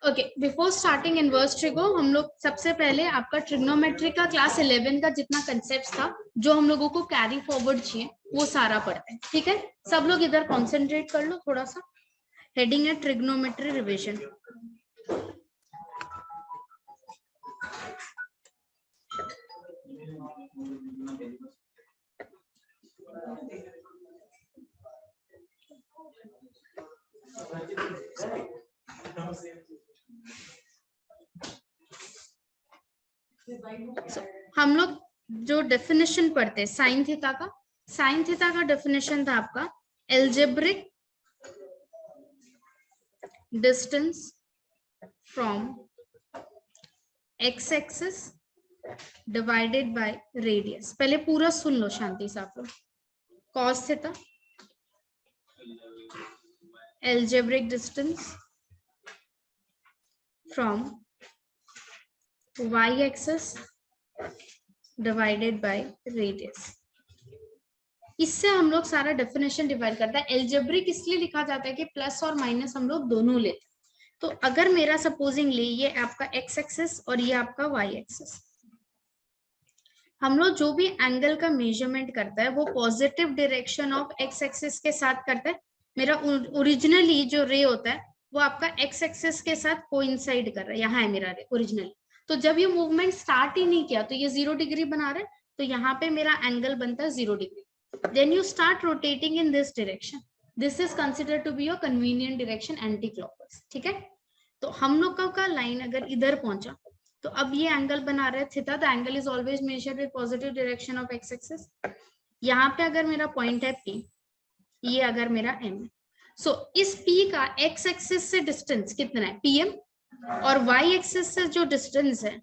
Okay, before starting inverse trigo हम लोग सबसे पहले आपका ट्रिग्नोमेट्री का क्लास 11 का जितना कंसेप्ट था जो हम लोगों को कैरी फॉरवर्ड चाहिए वो सारा पढ़ते हैं। ठीक है, सब लोग इधर कॉन्सेंट्रेट कर लो थोड़ा सा। हेडिंग है ट्रिग्नोमेट्री रिविजन। हम लोग जो डेफिनेशन पढ़ते हैं साइन थीटा का, साइन थीटा का डेफिनेशन था आपका algebraic distance from x axis divided by radius. पहले पूरा सुन लो शांति से आप लोग। Cos theta algebraic distance from y axis divided by radius. इससे हम लोग सारा डेफिनेशन डिवाइड करता है। एल्जेब्रिक इसलिए लिखा जाता है कि प्लस और माइनस हम लोग दोनों लेते हैं। तो अगर मेरा सपोजिंगली ये आपका x एक्सिस और ये आपका y एक्सिस, हम लोग जो भी एंगल का मेजरमेंट करता है वो positive direction of x axis के साथ करता है। मेरा ओरिजिनली जो रे होता है वो आपका x एक्सिस के साथ कोइंसाइड कर रहा है। यहाँ है मेरा रे ओरिजिनली। तो जब ये मूवमेंट स्टार्ट ही नहीं किया तो ये 0 डिग्री बना रहा है, तो यहाँ पे मेरा एंगल बनता है 0 degree. Then you start rotating in this direction. This is considered to be your convenient direction anti-clockwise. ठीक है, तो हम लोग का लाइन अगर इधर पहुंचा तो अब ये एंगल बना रहे theta. The angle is always measured with positive direction of x axis. यहाँ पे अगर मेरा पॉइंट है P, ये अगर मेरा M है, सो इस P का एक्स एक्सिस से डिस्टेंस कितना है PM, और y एक्सिस से जो डिस्टेंस है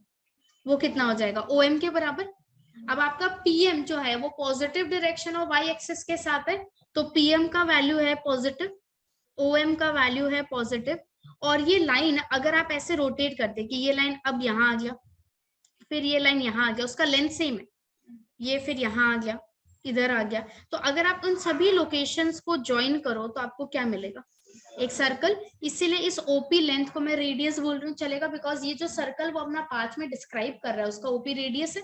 वो कितना हो जाएगा OM के बराबर। अब आपका PM जो है वो पॉजिटिव डायरेक्शन और y एक्सिस के साथ है, तो PM का वैल्यू है पॉजिटिव, OM का वैल्यू है पॉजिटिव। और ये लाइन अगर आप ऐसे रोटेट करते कि ये लाइन अब यहाँ आ गया, फिर ये लाइन यहाँ आ गया, उसका लेंथ सेम है, ये फिर यहाँ आ गया, इधर आ गया, तो अगर आप उन सभी लोकेशंस को ज्वाइन करो तो आपको क्या मिलेगा, एक सर्कल। इसीलिए इस OP लेंथ को मैं रेडियस बोल रही हूँ, चलेगा, बिकॉज ये जो सर्कल वो अपना पाथ में डिस्क्राइब कर रहा है उसका OP रेडियस है।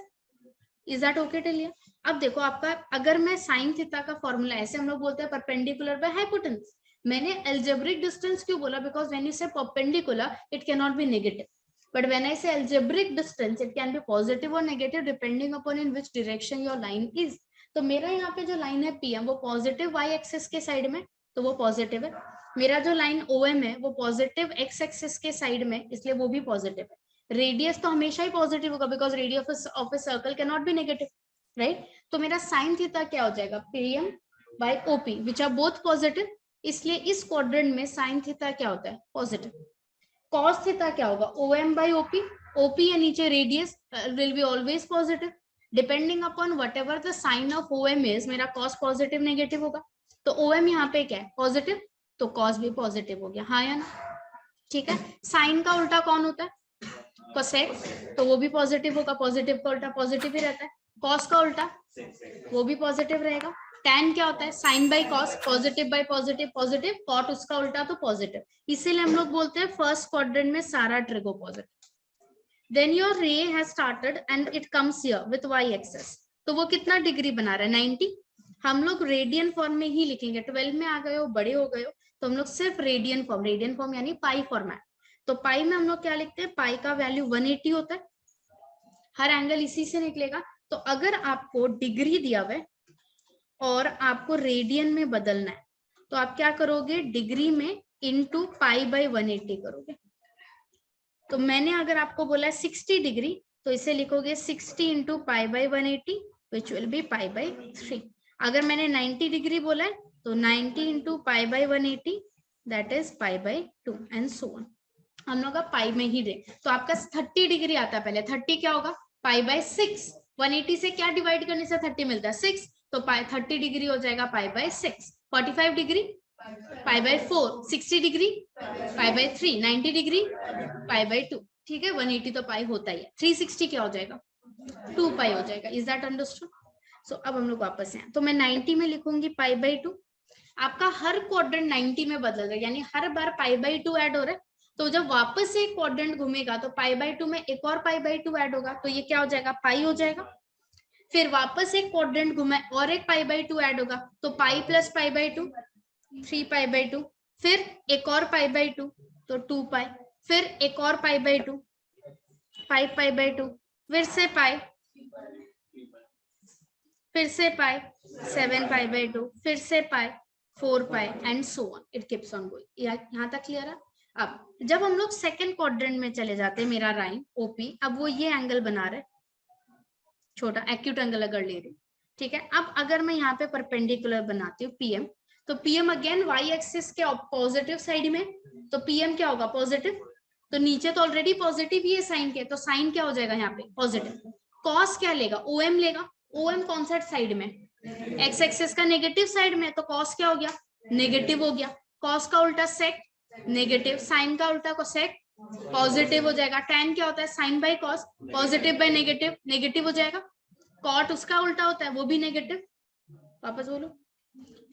Is that okay till here? अब देखो आपका, अगर मैं साइन थीटा का फॉर्मूला, ऐसे हम लोग बोलते हैं परपेंडिकुलर बाय हाइपोटेन्यूज। मैंने एल्जेब्रिक डिस्टेंस क्यों बोला, बिकॉज व्हेन यू से perpendicular it can not be negative, but when I say algebraic distance it can be positive or negative depending upon in which direction your line is. तो मेरा यहाँ पे जो line है PM वो positive y axis के side में, तो वो पॉजिटिव है। मेरा जो लाइन OM है वो पॉजिटिव x एक्सिस के साइड में, इसलिए वो भी पॉजिटिव है। रेडियस तो हमेशा ही पॉजिटिव होगा because radius of a circle can not be negative, right. तो मेरा साइन थीटा क्या हो जाएगा, PM by OP which are both positive, इसलिए इस क्वाड्रेंट में साइन थीटा क्या होता है, पॉजिटिव। cos थीटा क्या होगा, OM by OP, OP या नीचे radius will be always positive. Depending upon whatever the sign of OM is, मेरा cos पॉजिटिव नेगेटिव होगा। तो OM यहाँ पे क्या है, पॉजिटिव, तो cos भी पॉजिटिव हो गया, हाँ या ना, ठीक है। साइन का उल्टा कौन होता है, कोसेक, तो वो भी पॉजिटिव होगा, पॉजिटिव का उल्टा पॉजिटिव ही रहता है। cos का उल्टा वो भी पॉजिटिव रहेगा। tan क्या होता है, sine by cos, positive by positive, positive, cot उसका उल्टा तो पॉजिटिव, इसीलिए हम लोग बोलते हैं फर्स्ट क्वाड्रेंट में सारा ट्रिगो पॉजिटिव। देन योर रे has started and it comes here with y axis, तो वो कितना डिग्री बना रहा है, 90। हम लोग रेडियन फॉर्म में ही लिखेंगे, 12 में आ गए हो, बड़े हो गए हो, तो हम लोग सिर्फ रेडियन फॉर्म यानी पाई फॉर्मेट। तो पाई में हम लोग क्या लिखते हैं, पाई का वैल्यू 180 होता है, हर एंगल इसी से निकलेगा। तो अगर आपको डिग्री दिया हुआ है और आपको रेडियन में बदलना है तो आप क्या करोगे, डिग्री में इनटू पाई बाई 180 करोगे। तो मैंने अगर आपको बोला है 60 डिग्री, तो इसे लिखोगे 60 into pi by 180 which will be pi by 3। अगर मैंने 90 डिग्री बोला है तो 90 into pi by 180 that is pi by 2 and so on. हम लोग का पाई में ही दे, तो आपका 30 डिग्री आता है, पहले 30 क्या होगा, पाई बाई 6। 180 से क्या डिवाइड करने से 30 मिलता है, 6, तो पाई 30 डिग्री हो जाएगा pi by 6। 45 degree pi by 4, 60 degree pi by 3, 90 degree pi by 2, ठीक है। 180 तो पाई होता ही है, 360 क्या हो जाएगा, 2 पाई हो जाएगा। Is that understood? सो अब हम लोग वापस आए, तो मैं 90 में लिखूंगी पाई बाई 2, आपका हर क्वाड्रेंट 90 में बदल रहा है, यानी हर बार π/2 ऐड हो रहा है। तो जब वापस से एक क्वाड्रेंट घूमेगा तो π/2 में एक और π/2 ऐड होगा, तो ये क्या हो जाएगा, पाई हो जाएगा। फिर वापस एक क्वाड्रेंट घूमे और एक π/2 ऐड होगा, तो पाई प्लस π/2 3π/2, फिर एक और π/2 तो 2π, फिर एक और π/2 5π/2, फिर से पाई, फिर से पाई 7π/2, फिर से pi 4π and so on, it keeps on going. यहाँ तक क्लियर है। अब जब हम लोग सेकंड क्वाड्रेंट में चले जाते हैं, मेरा लाइन ओपी, अब वो ये एंगल बना रहे, छोटा एक्यूट एंगल अगर ले रही, ठीक है। अब अगर मैं यहाँ पे परपेंडिकुलर बनाती हूँ पीएम, तो पीएम अगेन वाई एक्सिस के पॉजिटिव साइड में, तो पीएम क्या होगा, पॉजिटिव। तो नीचे तो ऑलरेडी पॉजिटिव ही है साइन के, तो साइन क्या हो जाएगा यहाँ पे, पॉजिटिव। कॉस क्या लेगा, ओएम लेगा। ओएम कौन सा साइड में, एक्स एक्सिस का नेगेटिव साइड में, तो कॉस क्या हो गया, नेगेटिव हो गया। कॉस का उल्टा सेक, नेगेटिव। साइन का उल्टा कोसेक, पॉजिटिव हो जाएगा। tan क्या होता है, sine by cos, positive by negative, negative हो जाएगा। कॉट उसका उल्टा होता है, वो भी नेगेटिव। वापस बोलो,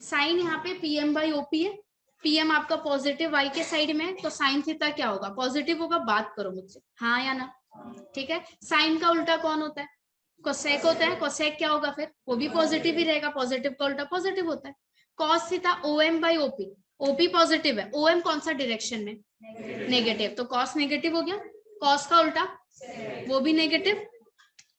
साइन यहाँ पे पीएम बाई ओपी है, पीएम आपका पॉजिटिव वाई के साइड में, तो साइन थीटा क्या होगा, पॉजिटिव होगा। बात करो मुझसे, हाँ या ना, ठीक है। साइन का उल्टा कौन होता है, कोसेक होता है। कोसेक क्या होगा फिर, वो भी पॉजिटिव ही रहेगा, पॉजिटिव का उल्टा पॉजिटिव होता है। Cos theta OM by OP, OP positive है, ओएम कौन सा डायरेक्शन में, नेगेटिव, तो कॉस नेगेटिव हो गया। कॉस का उल्टा वो भी नेगेटिव।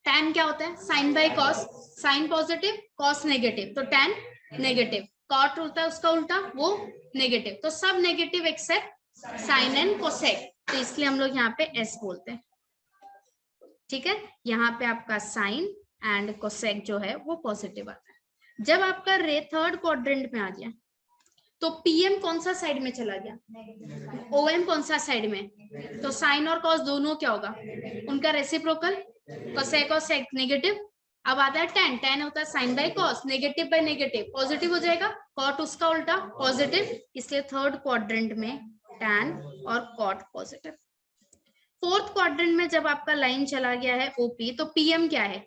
tan क्या होता है, sine by cos, sine positive cos negative, तो tan नेगेटिव। कॉट होता है उसका उल्टा, वो नेगेटिव। तो सब negative except sine and cosec, तो इसलिए हम लोग यहाँ पे s बोलते हैं, ठीक है। यहाँ पे आपका साइन एंड कोसेक जो है वो पॉजिटिव आता है। जब आपका रे थर्ड क्वाड्रेंट में आ गया, तो पीएम कौन सा साइड में चला गया, ओएम कौन सा साइड में, तो साइन और कॉस दोनों क्या होगा, उनका रेसिप्रोकल, कोसेक और सेक नेगेटिव। अब आता है tan, tan होता है sine by cos, negative by negative, positive हो जाएगा। कॉट उसका उल्टा पॉजिटिव, इसलिए थर्ड क्वाड्रेंट में tan और कॉट पॉजिटिव। फोर्थ क्वाड्रेंट में जब आपका लाइन चला गया है ओपी, तो पीएम क्या है,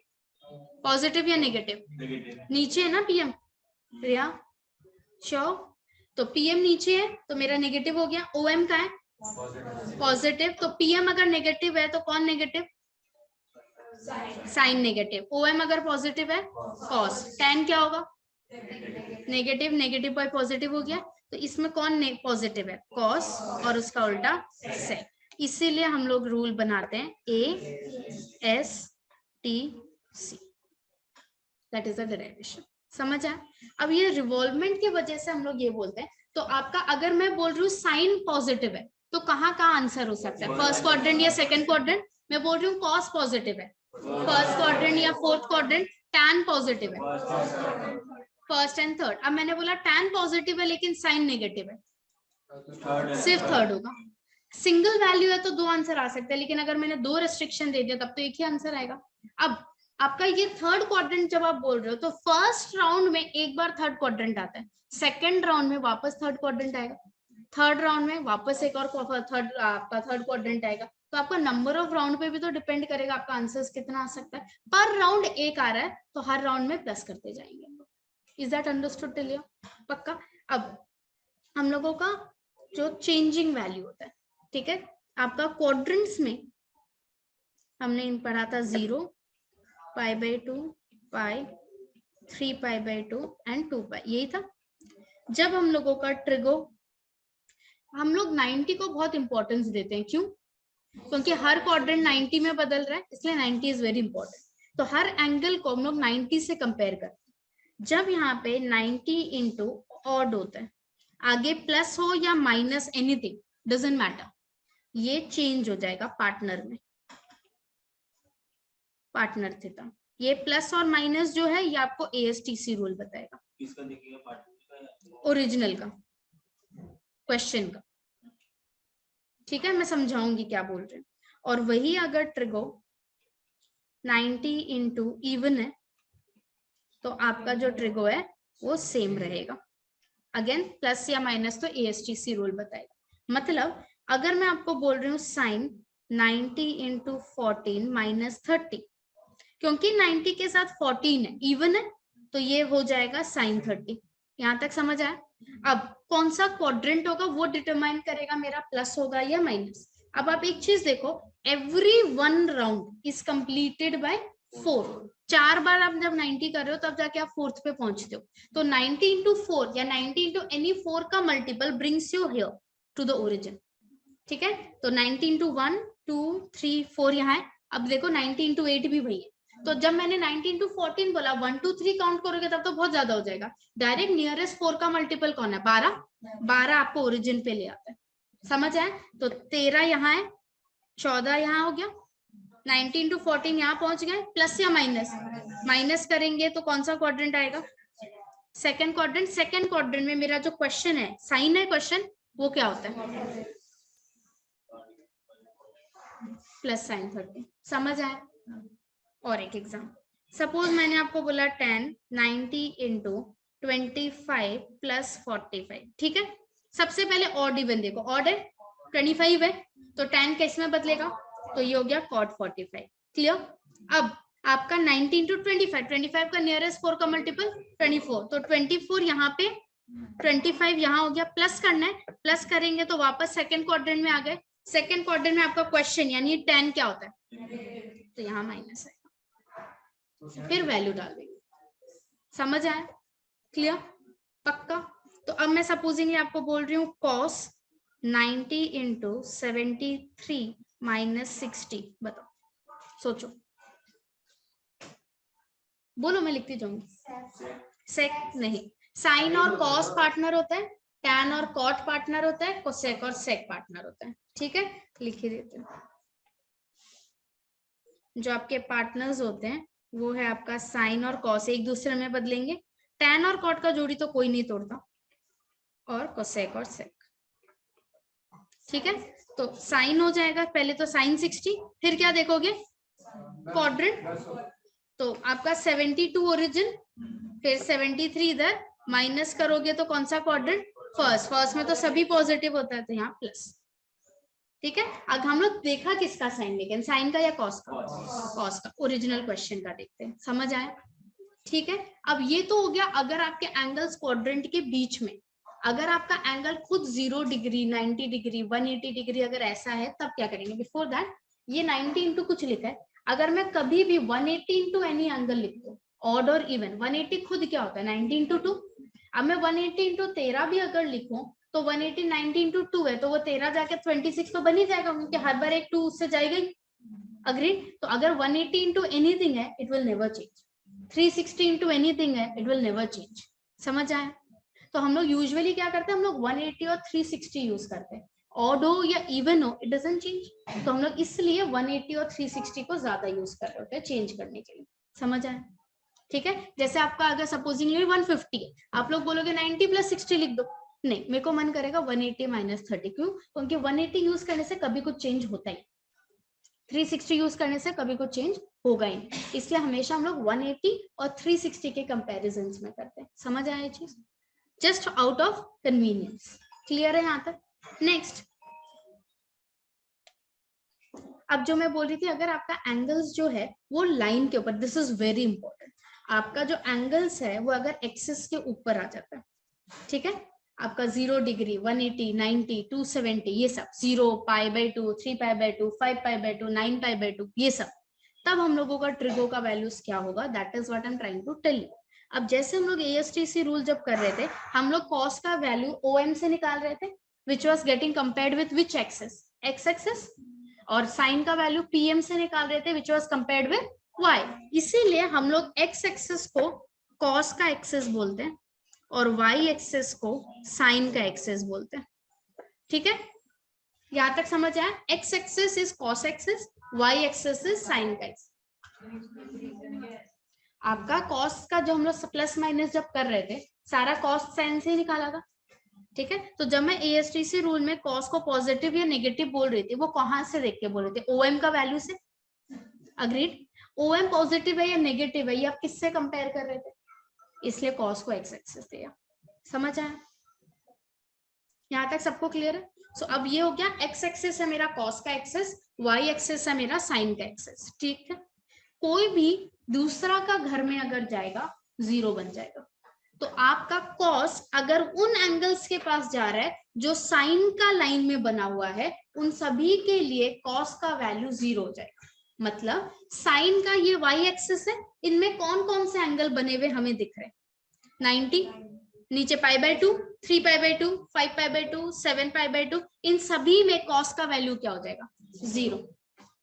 पॉजिटिव या नेगेटिव, नीचे है ना पीएम, रिया श्योर। तो पीएम नीचे है तो मेरा नेगेटिव हो गया। ओएम का है पॉजिटिव, तो पीएम अगर नेगेटिव है तो कौन नेगेटिव, साइन नेगेटिव। ओएम अगर पॉजिटिव है कॉस। tan क्या होगा, नेगेटिव, नेगेटिव बाय पॉजिटिव हो गया, तो इसमें कौन पॉजिटिव है, कॉस, और उसका उल्टा सेक। इसीलिए हम लोग रूल बनाते हैं ASTC, that is the derivation. समझ आया। अब ये रिवॉल्वमेंट की वजह से हम लोग ये बोलते हैं। तो आपका अगर मैं बोल रही हूँ साइन पॉजिटिव है, तो कहाँ कहाँ आंसर हो सकता है, फर्स्ट क्वाड्रेंट या सेकंड क्वाड्रेंट। मैं बोल रही हूँ कॉस पॉजिटिव है, फर्स्ट क्वाड्रेंट या फोर्थ क्वाड्रेंट। tan पॉजिटिव है, फर्स्ट एंड थर्ड। अब मैंने बोला tan पॉजिटिव है लेकिन साइन नेगेटिव है, सिर्फ थर्ड होगा। सिंगल वैल्यू है तो दो आंसर आ सकते हैं, लेकिन अगर मैंने दो रेस्ट्रिक्शन दे दिया तब तो एक ही आंसर आएगा। अब आपका ये थर्ड क्वाड्रेंट जब आप बोल रहे हो, तो फर्स्ट राउंड में एक बार थर्ड क्वाड्रेंट आता है, सेकंड राउंड में वापस थर्ड क्वाड्रेंट आएगा, थर्ड राउंड में वापस एक और थर्ड क्वाड्रेंट आएगा। तो आपका नंबर ऑफ राउंड पे भी तो डिपेंड करेगा आपका आंसर्स कितना आ सकता है। पर राउंड एक आ रहा है तो हर राउंड में प्लस करते जाएंगे। Is that understood till here, पक्का। अब हम लोगों का जो चेंजिंग वैल्यू होता है, ठीक है, आपका क्वाड्रेंट्स में हमने इन पढ़ा था 0, π/2, पाई, 3π/2 एंड 2π, यही था। जब हम लोगों का ट्रिगो, हम लोग 90 को बहुत इंपॉर्टेंस देते हैं, क्यों, क्योंकि हर क्वाड्रेंट 90 में बदल रहा है, इसलिए 90 इज वेरी इंपॉर्टेंट। तो हर एंगल को हम लोग 90 से कंपेयर करते हैं। जब यहाँ पे 90 इंटू ऑड होता है, आगे प्लस हो या माइनस, एनीथिंग डजंट मैटर, ये चेंज हो जाएगा पार्टनर में, पार्टनर थीटा। ये प्लस और माइनस जो है ये आपको ASTC रूल बताएगा, किसका देखिएगा, पार्टनर का, ओरिजिनल का, क्वेश्चन का, ठीक है। मैं समझाऊंगी क्या बोल रहे हैं। और वही अगर ट्रिगो 90 इंटू इवन है, तो आपका जो ट्रिगो है वो सेम रहेगा। अगेन प्लस या माइनस तो ASTC रूल बताएगा। मतलब अगर मैं आपको बोल रही हूँ साइन 90 इंटू 14 माइनस 30, क्योंकि 90 के साथ 14 है, इवन है, तो ये हो जाएगा साइन 30। यहाँ तक समझ आया? अब कौन सा क्वाड्रेंट होगा वो डिटरमाइन करेगा मेरा प्लस होगा या माइनस। अब आप एक चीज देखो, every one round is completed by 4। 4 बार आप जब 90 कर रहे हो तब जाके आप फोर्थ पे पहुंचते हो। तो 90 इंटू 4 या 90 इंटू एनी 4 का multiple brings you here to the origin. ठीक है, तो 90 इंटू 1 2 3 4 यहाँ है। अब देखो 90 इंटू 8 भी वही है। तो जब मैंने 90 इंटू 14 बोला 1 2 3 काउंट करोगे तब तो बहुत ज्यादा हो जाएगा। डायरेक्ट नियरेस्ट 4 का मल्टीपल कौन है? 12। 12 आपको ओरिजिन पे ले आता है। समझ आए? तो 13 यहाँ है, 14 यहाँ हो गया, 90 इंटू 14 यहाँ पहुंच गए। प्लस या माइनस? माइनस करेंगे तो कौन सा क्वाड्रेंट आएगा? Second quadrant. सेकेंड क्वाड्रेंट में मेरा जो क्वेश्चन है, साइन है क्वेश्चन, वो क्या होता है? Plus sign 30। समझ आए? और एक एग्जाम, सपोज मैंने आपको बोला 10 90 इंटू 25 प्लस 45। ठीक है, सबसे पहले ऑड इवन देखो, ऑड है 25 है तो 10 किस में बदलेगा? तो ये हो गया कॉट 45। क्लियर? अब आपका 90 इंटू 25 का नियरेस्ट 4 का मल्टीपल 24, तो 24 यहाँ पे 25 यहाँ हो गया। प्लस करना है, प्लस करेंगे तो वापस सेकंड क्वाड्रेंट में आ गए। सेकंड क्वाड्रेंट में आपका क्वेश्चन यानी 10 क्या होता है? तो यहाँ माइनस है, फिर वैल्यू डाल देंगे। समझ आया? क्लियर? पक्का? तो अब मैं सपोजिंगली आपको बोल रही हूँ cos 90 इंटू 73 माइनस 60। बताओ, सोचो, बोलो, मैं लिखती जाऊंगी। सेक नहीं, साइन और कॉस पार्टनर होता है, टैन और कॉट पार्टनर होता है, कोसेक और सेक पार्टनर होता है। ठीक है, लिख ही देते हैं। जो आपके पार्टनर्स होते हैं वो है आपका साइन और कॉस, एक दूसरे में बदलेंगे। टैन और कॉट का जोड़ी तो कोई नहीं तोड़ता, और कोसेक और सेक। ठीक है, तो साइन हो जाएगा, पहले तो साइन 60, फिर क्या देखोगे? क्वाड्रेंट। तो आपका 72 ओरिजिन, फिर 73 इधर, माइनस करोगे तो कौन सा क्वाड्रेंट? फर्स्ट। फर्स्ट में तो सभी पॉजिटिव होता है तो यहाँ प्लस। ठीक है, अब हम लोग देखा किसका साइन, लेकिन साइन का या कॉस का? कॉस का। ओरिजिनल क्वेश्चन का देखते हैं। समझ आया? ठीक है, अब ये तो हो गया अगर आपके एंगल्स क्वाड्रेंट के बीच में। अगर आपका एंगल खुद 0 डिग्री 90 डिग्री 180 डिग्री अगर ऐसा है तब क्या करेंगे? बिफोर दैट ये 90 इंटू कुछ लिखा है, अगर मैं कभी भी 180 इंटू एनी एंगल लिख दूं, ऑड और इवन, 180 खुद क्या होता है? 90 इंटू 2। अब मैं 180 इंटू 13 भी अगर लिखूं तो 180 90 इंटू 2 है, तो वो 13 जाके 26 तो बन ही जाएगा, क्योंकि हर बार एक 2 उससे जाएगा ही। अग्री? तो अगर 180 इंटू एनीथिंग है it will never change, 360 into anything है इट विल नेवर चेंज। समझ आया? तो हम लोग यूजुअली क्या करते हैं, हम लोग 180 और 360 यूज करते हैं। ऑड हो या इवन हो इट डजंट चेंज, तो हम लोग इसलिए 180 और 360 को ज्यादा यूज कर रहे होते हैं चेंज करने के लिए। समझ आया? ठीक है, जैसे आपका अगर सपोजिंगली 150 है, आप लोग बोलोगे 90 प्लस 60 लिख दो। नहीं, मेरे को मन करेगा 180 माइनस 30। क्यों? क्योंकि 180 यूज करने से कभी कुछ चेंज होता ही, 360 यूज करने से कभी कुछ चेंज होगा ही, इसलिए हमेशा हम लोग 180 और 360 के कंपैरिजन में करते हैं। समझ आया ये चीज? Just out of convenience. Clear है यहाँ तक? नेक्स्ट, अब जो मैं बोल रही थी, अगर आपका एंगल्स जो है वो लाइन के ऊपर, दिस इज वेरी इंपॉर्टेंट, आपका जो एंगल्स है वो अगर एक्सिस के ऊपर आ जाता है, ठीक है, आपका 0 डिग्री 180 90 270 ये सब 0 π/2 3 π/2 5 π/2 9 π/2 ये सब, तब हम लोगों का ट्रिगो का वैल्यूज क्या होगा? That is what I am trying to tell you. अब जैसे हम लोग ASTC रूल जब कर रहे थे, हम लोग कॉस का वैल्यू OM से निकाल रहे थे, which was getting compared with which axis? X axis. और साइन का वैल्यू PM से निकाल रहे थे, which was compared with Y। इसीलिए हम लोग एक्स एक्सेस को कॉस का एक्सेस बोलते हैं और Y एक्सेस को साइन का एक्सेस बोलते हैं। ठीक है, यहां तक समझ आया? X axis is cos axis, Y axis is sine का एक्सेस। आपका कॉस का जो हम लोग प्लस माइनस जब कर रहे थे, सारा कॉस साइन से ही निकाला था। ठीक है, तो जब मैं ASTC रूल में कॉस को पॉजिटिव या नेगेटिव बोल रही थी, वो कहां से देख के बोल रहे थे? OM का वैल्यू से। अग्रीड? OM पॉजिटिव है या नेगेटिव है, ये आप किससे कंपेयर कर रहे थे? इसलिए कॉस को एक्स एक्सेस दिया। समझ आया? यहाँ तक सबको क्लियर है? सो अब ये हो गया, एक्स एक्सेस है मेरा कॉस का एक्सेस, Y एक्सेस है मेरा साइन का एक्सेस। ठीक है, कोई भी दूसरा का घर में अगर जाएगा 0 बन जाएगा, तो आपका कॉस अगर उन एंगल्स के पास जा रहा है जो साइन का लाइन में बना हुआ है, उन सभी के लिए कॉस का वैल्यू 0 हो जाएगा। मतलब साइन का ये वाई एक्सिस है, इनमें कौन कौन से एंगल बने हुए हमें दिख रहे हैं? 90, नीचे π/2, 3π/2, 5π/2, 7π/2, इन सभी में कॉस का वैल्यू क्या हो जाएगा? 0।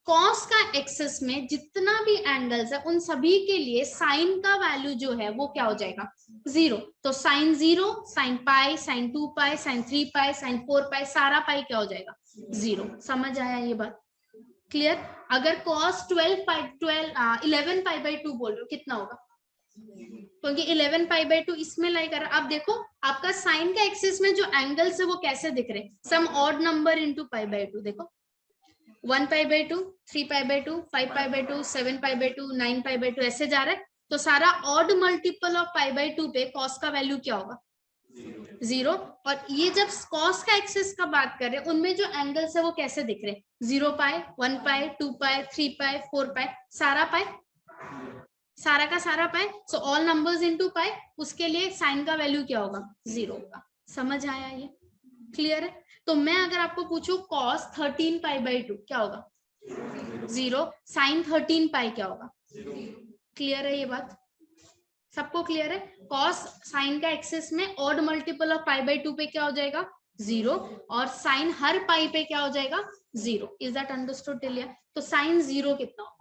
कॉस का एक्सिस में जितना भी एंगल्स है उन सभी के लिए साइन का वैल्यू जो है वो क्या हो जाएगा? 0। तो sine 0, sine pi, sine 2π, sine 3π, sine 4π, सारा पाई क्या हो जाएगा? 0। समझ आया ये बात? क्लियर? अगर कॉस 11π/2 बोल रहे हो, कितना होगा? क्योंकि 11π/2 इसमें लाई कर, अब देखो आपका साइन का एक्सिस में जो एंगल्स है वो कैसे दिख रहे हैं? Some odd number into π/2। देखो 1π/2, 3π/2, 5π/2, 7π/2, 9π/2 ऐसे जा रहा है। तो सारा ऑड मल्टीपल ऑफ π/2 पे कॉस का वैल्यू क्या होगा? 0। और ये जब कॉस का एक्सिस का बात कर रहे हैं उनमें जो एंगल्स है वो कैसे दिख रहे हैं? 0π, 1π, 2π, 3π, 4π, सारा पाई, सारा का सारा pi. So all numbers into pi, उसके लिए साइन का वैल्यू क्या होगा? 0 होगा। समझ आया ये? क्लियर है? तो मैं अगर आपको पूछूं cos 13π/2 क्या होगा? 0। साइन 13π क्या होगा? क्लियर है ये बात? सबको क्लियर है? cos साइन का एक्सिस में ऑड मल्टीपल ऑफ π/2 पे क्या हो जाएगा? 0। और साइन हर पाई पे क्या हो जाएगा? 0। Is that understood till here? तो साइन 0 कितना होगा?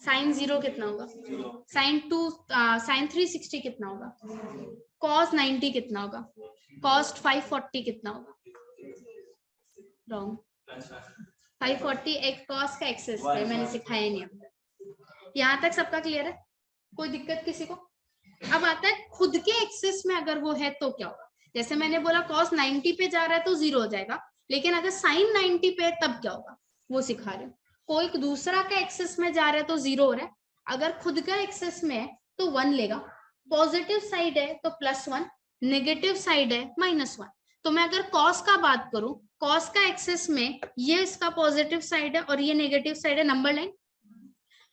साइन 0 कितना होगा? साइन 360 कितना होगा? cos 90 कितना होगा? cos 540 कितना होगा? रॉन्ग। 540 एक cos का एक्सेस है, मैंने सिखाया नहीं अब। यहाँ तक सबका क्लियर है? कोई दिक्कत किसी को? अब आता है खुद के एक्सेस में अगर वो है तो क्या होगा? जैसे मैंने बोला cos 90 पे जा रहा है तो 0 हो जाएगा, लेकिन अगर साइन 90 पे तब क्या होगा वो सिखा रहे हो। कोई दूसरा का एक्सेस में जा रहा है तो 0 हो रहा है, अगर खुद का एक्सेस में है तो 1 लेगा, पॉजिटिव साइड है तो +1, नेगेटिव साइड है -1। तो मैं अगर कॉस का बात करूं, कॉस का एक्सेस में ये इसका पॉजिटिव साइड है और ये नेगेटिव साइड है, नंबर लाइन।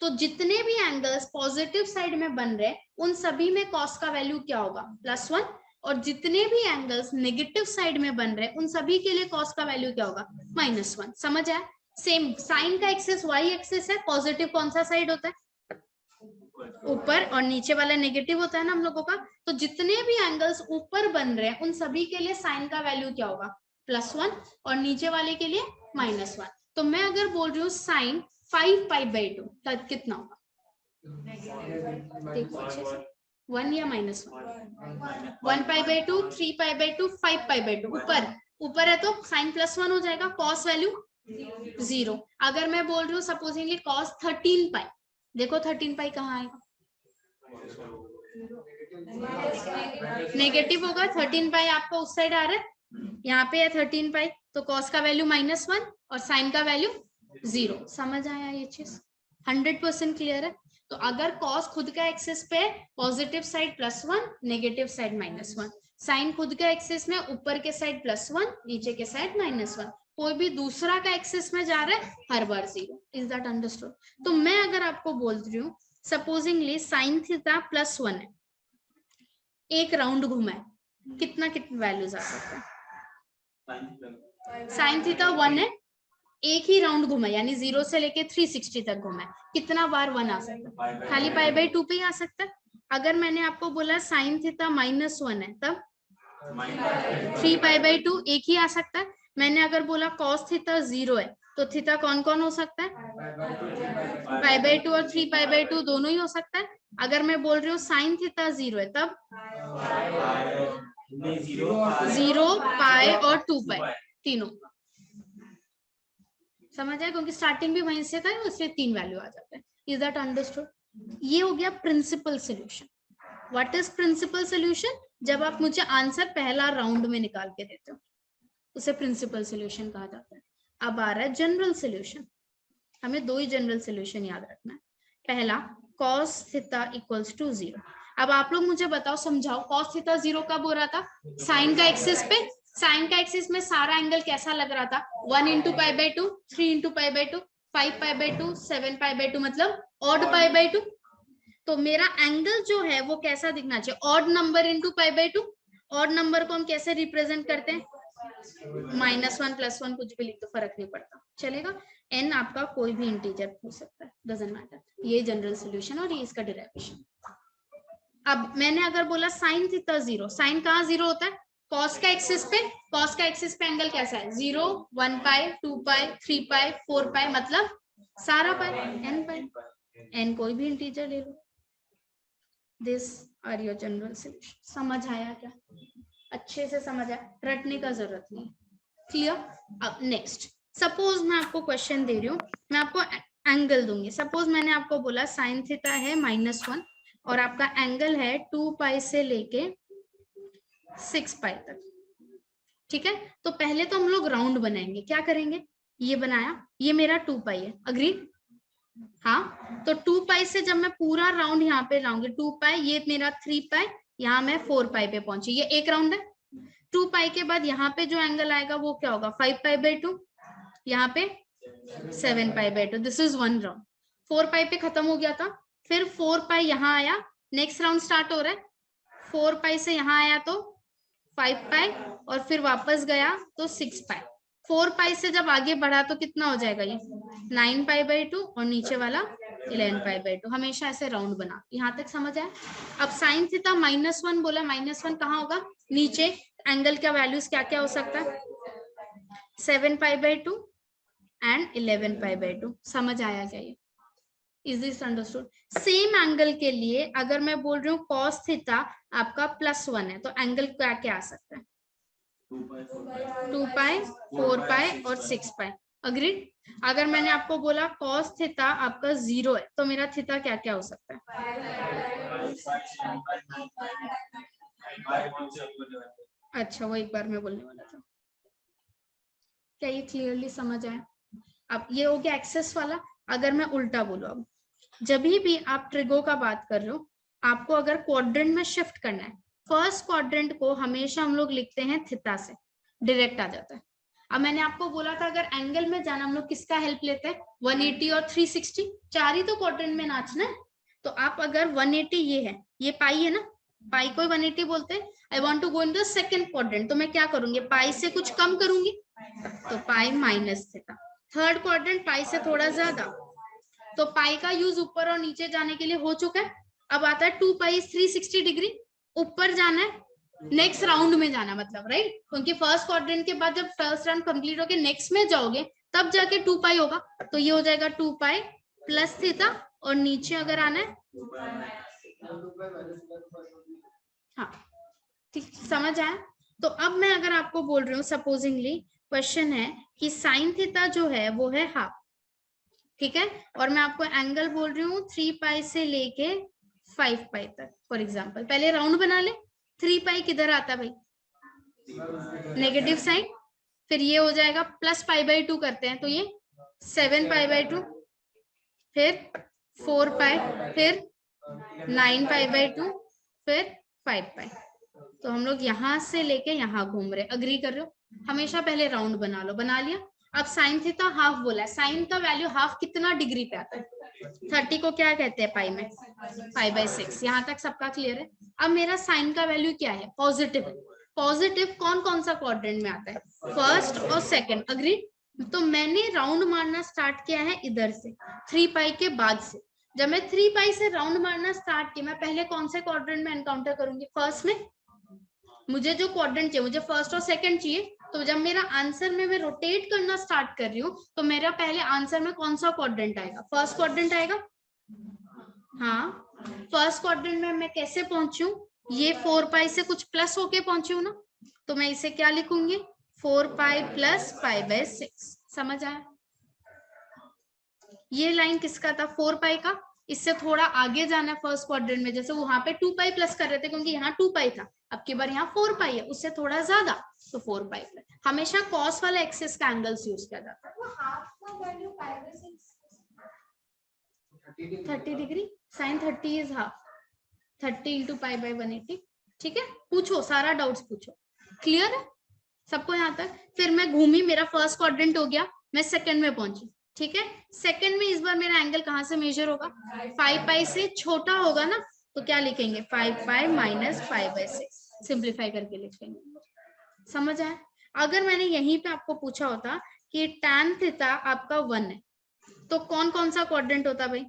तो जितने भी एंगल्स पॉजिटिव साइड में बन रहे हैं उन सभी में कॉस का वैल्यू क्या होगा? +1। और जितने भी एंगल्स नेगेटिव साइड में बन रहे हैं उन सभी के लिए कॉस का वैल्यू क्या होगा? -1। समझ आया? सेम साइन का एक्सेस वाई एक्सेस है, पॉजिटिव कौन सा साइड होता है? ऊपर, और नीचे वाला नेगेटिव होता है ना हम लोगों का। तो जितने भी एंगल्स ऊपर बन रहे हैं उन सभी के लिए साइन का वैल्यू क्या होगा? +1, और नीचे वाले के लिए -1। तो मैं अगर बोल रही हूँ साइन 5π/2 तब कितना होगा? देखो अच्छे से, 1 या -1? 1π/2, 3π/2, 5π/2। ऊपर है तो साइन +1 हो जाएगा, कॉस वैल्यू 0। अगर मैं बोल रही हूँ सपोजिंगली cos 13π, देखो 13π कहाँ आएगा? नेगेटिव होगा। 13π आपका उस साइड आ रहा है, यहाँ पे है 13π, तो cos का वैल्यू -1 और साइन का वैल्यू 0। समझ आया ये चीज? 100% क्लियर है? तो अगर cos खुद का एक्सिस पे positive side +1, negative side -1, sine खुद का एक्सिस में ऊपर के साइड +1, नीचे के साइड -1, कोई भी दूसरा का एक्सिस में जा रहा है हर बार 0। Is that understood? तो मैं अगर आपको बोल रही हूँ सपोजिंगली साइन थीटा +1 है, एक राउंड घुमा है, कितना वैल्यूज आ सकता है? साइन थीटा 1 है, एक ही राउंड घुमा, यानी 0 से लेके 360 तक घुमा है, कितना बार 1 आ सकता है? खाली π/2 पे ही आ सकता है। अगर मैंने आपको बोला साइन थीटा -1 है तब 3π/2 एक ही आ सकता है। मैंने अगर बोला cos थीटा 0 है तो थीटा कौन कौन हो सकता है? π/2 और 3π/2 दोनों ही हो सकता है। अगर मैं बोल रही हूँ साइन थीटा 0 है तब 0, पाई और 2π तीनों। समझ आया? क्योंकि स्टार्टिंग भी वहीं से था, इसलिए 3 वैल्यू आ जाता है। Is that understood? ये हो गया principal solution. What is principal solution? जब आप मुझे आंसर पहला राउंड में निकाल के देते हो उसे प्रिंसिपल सोल्यूशन कहा जाता है। अब आ रहा है जनरल सोल्यूशन। हमें 2 ही जनरल सोल्यूशन याद रखना है। पहला cos थीटा इक्वल्स टू 0। अब आप लोग मुझे बताओ, समझाओ, cos थीटा 0 कब हो रहा था? साइन का एक्सिस पे। साइन का एक्सिस में सारा एंगल कैसा लग रहा था? 1 × π/2, 3 × π/2, 5π/2, 7π/2, मतलब ऑड π/2। तो मेरा एंगल जो है वो कैसा दिखना चाहिए, odd number into pi by two. Odd number को हम कैसे रिप्रेजेंट करते हैं, -1 +1 कुछ भी लिख दो, फर्क नहीं पड़ता, चलेगा। n आपका कोई भी इंटीजर हो सकता है, डजंट मैटर। ये जनरल सोल्यूशन और ये इसका डिराइवेशन। अब मैंने अगर बोला साइन थीटा 0, साइन कहाँ 0 होता है, कॉस का एक्सिस पे। कॉस का एक्सिस पे एंगल कैसा है, 0, 1 पाई, 2 पाई, 3 पाई, 4 पाई, मतलब सारा पाई, n पाई। n कोई भी इंटीजर ले लो। This are your general solution. समझ आया क्या, अच्छे से समझ आया, रटने का जरूरत नहीं, क्लियर। अब नेक्स्ट, सपोज मैं आपको क्वेश्चन दे रही हूँ, मैं आपको एंगल दूंगी। सपोज मैंने आपको बोला साइन थीटा है -1 और आपका एंगल है 2 पाई से लेके 6 पाई तक, ठीक है। तो पहले तो हम लोग राउंड बनाएंगे, क्या करेंगे, ये बनाया, ये मेरा 2 पाई है, अग्री। हाँ, तो 2 पाई से जब मैं पूरा राउंड यहाँ पे लाऊंगी, 2 पाई, ये मेरा 3 पाई, यहाँ मैं 4 पाई पे पहुंची, ये एक राउंड है। 2 पाई के बाद यहाँ पे जो एंगल आएगा वो क्या होगा, 5 पाई बाई 2, यहाँ पे 7 pi by 2, this is 1 round. 4 पाई पे खत्म हो गया था, फिर 4 पाई यहाँ आया, नेक्स्ट राउंड स्टार्ट हो रहा है। 4 पाई से यहाँ आया तो 5 पाई और फिर वापस गया तो 6 पाई। 4 पाई से जब आगे बढ़ा तो कितना हो जाएगा, ये 9 पाई बाई 2 और नीचे वाला 11 पाई बाई 2। हमेशा ऐसे राउंड बना, यहाँ तक समझ आया। अब साइन थीटा -1 बोला, -1 कहाँ होगा, नीचे। एंगल का वैल्यूज क्या क्या हो सकता है, 7 pi by 2 and 11 pi by 2। समझ आया क्या ये, is this understood. Same angle के लिए अगर मैं बोल रही हूँ कॉस थीटा आपका +1 है, तो एंगल क्या क्या आ सकता है, 2 पाई, 4 पाई और 6 पाई, अग्रीड। अगर मैंने आपको बोला कॉस थीटा आपका 0 है, तो मेरा थीटा क्या क्या हो सकता है, अच्छा वो एक बार मैं बोलने वाला था, क्या ये क्लियरली समझ आया। अब ये हो गया एक्सेस वाला। अगर मैं उल्टा बोलूं, अब जब भी आप ट्रिगो का बात कर रहे हो, आपको अगर क्वाड्रेंट में शिफ्ट करना है, फर्स्ट क्वाड्रेंट को हमेशा हम लोग लिखते हैं थीटा से, डायरेक्ट आ जाता है। अब मैंने आपको बोला था अगर एंगल में जाना हम लोग किसका हेल्प लेते हैं, 180 और 360, चार ही तो क्वाड्रेंट में नाचना है। तो आप अगर 180 ये है, ये पाई है ना, पाई को 180 बोलते हैं। I want to go in the second quadrant, तो मैं क्या करूंगी, पाई से कुछ कम करूंगी, तो pi minus theta. Third quadrant pi से थोड़ा ज्यादा, तो पाई का यूज ऊपर और नीचे जाने के लिए हो चुका है। अब आता है 2 पाई 360 डिग्री, ऊपर जाना है, नेक्स्ट राउंड में जाना, मतलब राइट, क्योंकि फर्स्ट क्वाड्रेंट के बाद जब फर्स्ट राउंड कंप्लीट होके नेक्स्ट में जाओगे तब जाके 2 पाई होगा। तो ये हो जाएगा 2 पाई प्लस थीटा, और नीचे अगर आना है, हाँ ठीक समझ आया। तो अब मैं अगर आपको बोल रही हूँ, सपोजिंगली क्वेश्चन है कि साइन थीटा जो है वो है हाफ, ठीक है, और मैं आपको एंगल बोल रही हूँ 3 पाई से लेके 5 पाई तक। फॉर एग्जांपल पहले राउंड बना ले, 3 पाई किधर आता है भाई, नेगेटिव साइन, फिर ये हो जाएगा प्लस पाई बाई 2 करते हैं तो ये 7 पाई बाई 2, फिर 4 पाई, फिर 9 पाई बाई 2, फिर 5 पाई। तो हम लोग यहाँ से लेके यहाँ घूम रहे, अग्री कर रहे हो। हमेशा पहले राउंड बना लो, बना लिया। अब साइन थीटा हाफ बोला है, साइन का वैल्यू हाफ कितना डिग्री पे आता है, 30 को क्या कहते हैं पाई में, पाई बाई 6। यहाँ तक सबका क्लियर है। अब मेरा साइन का वैल्यू क्या है, पॉजिटिव है। पॉजिटिव कौन कौन सा क्वाड्रेंट में आता है, फर्स्ट और सेकंड, अग्री। तो मैंने राउंड मारना स्टार्ट किया है इधर से, 3 पाई के बाद से। जब मैं 3 पाई से राउंड मारना स्टार्ट किया, मैं पहले कौन से क्वाड्रेंट में एनकाउंटर करूंगी, फर्स्ट में। मुझे जो क्वाड्रेंट चाहिए, मुझे फर्स्ट और सेकंड चाहिए, तो जब मेरा आंसर में मैं रोटेट करना स्टार्ट कर रही हूँ, तो मेरा पहले आंसर में कौन सा क्वाड्रेंट आएगा, फर्स्ट क्वाड्रेंट आएगा। हाँ, फर्स्ट क्वाड्रेंट में मैं कैसे पहुंची हूँ, ये 4 पाई से कुछ प्लस होके पहुंची हूँ ना, तो मैं इसे क्या लिखूंगी, 4 पाई प्लस पाई बाई 6। समझ आया। ये लाइन किसका था, 4 पाई का। इससे थोड़ा आगे जाना है फर्स्ट क्वाड्रेंट में, जैसे वहां पे 2 पाई प्लस कर रहे थे क्योंकि यहाँ 2 पाई था, अब की बार यहाँ 4 पाई है, उससे थोड़ा ज्यादा, तो 4 पाई प्लस। हमेशा कॉस वाला एक्सिस का एंगल्स यूज किया जाता है। 30 degree, sine 30 is half, 30 into pi by 180। ठीक है, पूछो सारा डाउट्स पूछो, क्लियर है सबको यहाँ तक। फिर मैं घूमी, मेरा फर्स्ट क्वाड्रेंट हो गया, मैं सेकंड में पहुंची, ठीक है। सेकंड में इस बार मेरा एंगल कहाँ से मेजर होगा, 5 पाई से छोटा होगा ना, तो क्या लिखेंगे 5 पाई माइनस 5/6, सिंप्लीफाई करके लिखेंगे। समझ आया। अगर मैंने यहीं पे आपको पूछा होता कि tan थीटा आपका 1 है, तो कौन कौन सा क्वाड्रेंट होता भाई,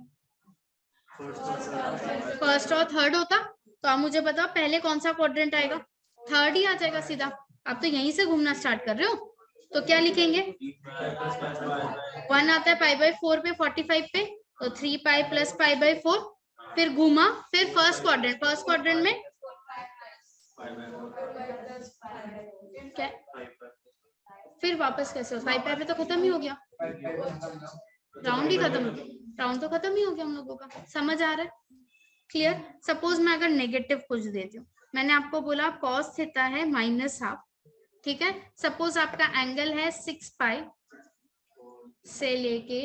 फर्स्ट और थर्ड होता। तो आप मुझे बताओ पहले कौन सा क्वाड्रेंट आएगा, थर्ड ही आ जाएगा सीधा। आप तो यहीं से घूमना स्टार्ट कर रहे हो, तो क्या लिखेंगे 1 आता है π/4 पे 45 पे, तो 3 पाई प्लस π/4, फिर घूमा, फिर फर्स्ट क्वाड्रेंट में क्या, फिर वापस कैसे हो, 5 पाई पे तो खत्म ही हो गया, राउंड ही खत्म हो गया, राउंड तो खत्म ही हो गया हम लोगों का। समझ आ रहा है, क्लियर। सपोज मैं अगर नेगेटिव कुछ देती हूँ, मैंने आपको बोला कॉस थीटा है -½ ठीक है। सपोज आपका एंगल है 6 पाई से लेके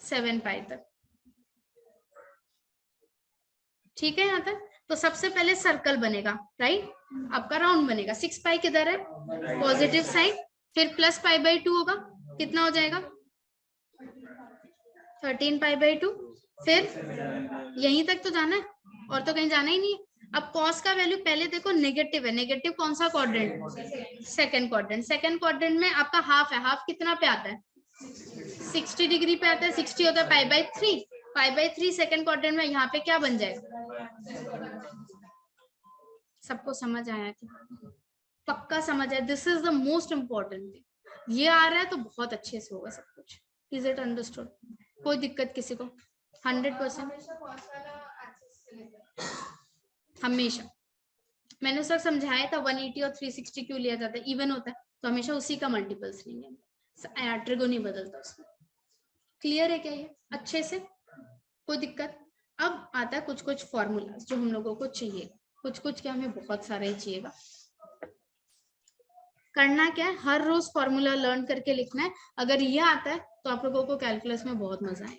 7 पाई तक, ठीक है। यहाँ तक तो सबसे पहले सर्कल बनेगा, राइट, आपका राउंड बनेगा। 6 पाई किधर है, पॉजिटिव साइड, फिर प्लस π/2 होगा, कितना हो जाएगा 13 π/2, फिर यहीं तक तो जाना है, और तो कहीं जाना ही नहीं है। अब कॉस का वैल्यू पहले देखो नेगेटिव है, नेगेटिव कौन सा quadrant, second quadrant. Second quadrant में आपका हाफ है, हाफ कितना पे आता है 60 डिग्री पे आता है, 60 होता है π/3, π/3 सेकंड क्वाड्रेंट में यहाँ पे क्या बन जाएगा। सबको समझ आया क्या, पक्का समझ आया। This is the most important thing, ये आ रहा है तो बहुत अच्छे से होगा सब कुछ। इज इट अंडरस्टूड, कोई दिक्कत किसी को, 100%। हमेशा मैंने उस वक्त समझाया था 180 और 360 क्यों लिया जाता है, इवन होता है तो हमेशा उसी का मल्टीपल्स लेंगे, ट्रिगो नहीं बदलता उसमें। क्लियर है क्या ये अच्छे से, कोई दिक्कत। अब आता है कुछ कुछ फॉर्मूलाज जो हम लोगों को चाहिए, कुछ कुछ क्या हमें बहुत सारा ही चाहिएगा। करना क्या है, हर रोज फॉर्मूला लर्न करके लिखना है। अगर ये आता है तो आप लोगों को कैलकुलस में बहुत मजा आए,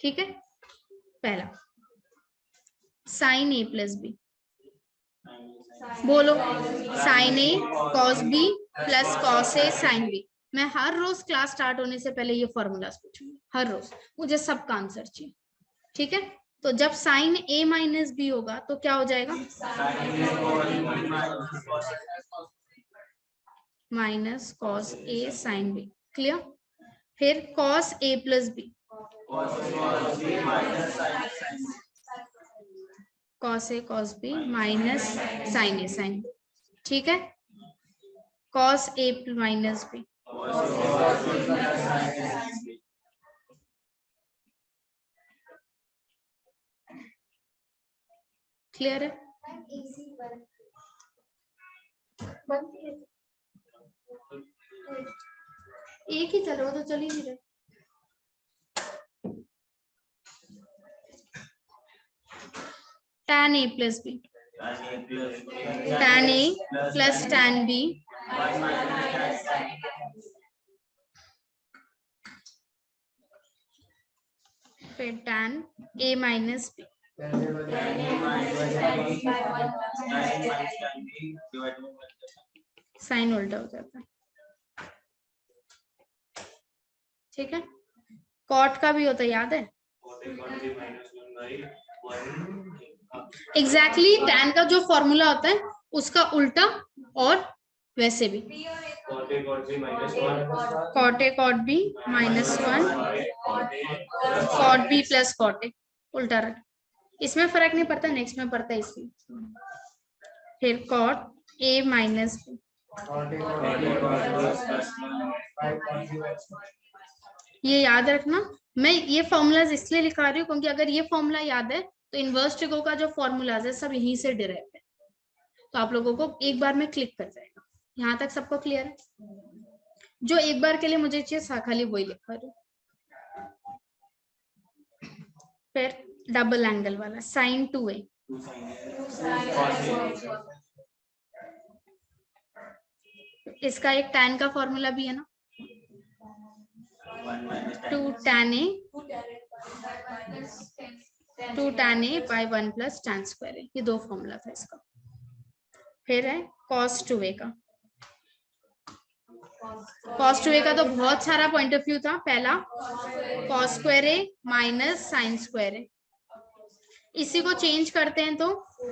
ठीक है। पहला साइन ए प्लस बी, बोलो sign A cos B plus cos A sine B. मैं हर रोज क्लास स्टार्ट होने से पहले ये फॉर्मूलाज पूछूंगी, हर रोज मुझे सबका आंसर चाहिए, ठीक है। तो जब साइन ए माइनस बी होगा तो क्या हो जाएगा minus cos A sine B, clear. फिर cos A plus B, cos A cos B minus sign A sine B, ठीक है। Cos A minus B, clear है। एक ही चलो तो चल ही नहीं रहे। tan a plus b, tan a plus tan b फिर tan a minus b, sine उल्टा हो जाता है, ठीक है। कॉट का भी होता है, याद है एग्जैक्टली tan का जो फॉर्मूला होता है उसका उल्टा, और वैसे भी cot a cot b -1 cot b plus cot a, उल्टा रख, इसमें फर्क नहीं पड़ता, नेक्स्ट में पड़ता है इसलिए। फिर कॉट ए माइनस बी, ये याद रखना। मैं ये फॉर्मूलाज इसलिए लिखा रही हूँ क्योंकि अगर ये फॉर्मूला याद है तो इनवर्स ट्रिगो का जो फॉर्मूलाज है सब यहीं से डिराइव है, तो आप लोगों को एक बार में क्लिक कर जाएगा। यहाँ तक सबको क्लियर है, जो एक बार के लिए मुझे चाहिए खाली वही लिखा रही हूँ। फिर डबल एंगल वाला sin 2a, इसका एक tan का फॉर्मूला भी है ना, 2 tan a by 1 plus tan square है, ये दो फॉर्मूला था इसका। फिर है cos 2a का। cos 2a का तो बहुत सारा पॉइंट ऑफ व्यू था। पहला cos square a minus sine square a, इसी को चेंज करते हैं तो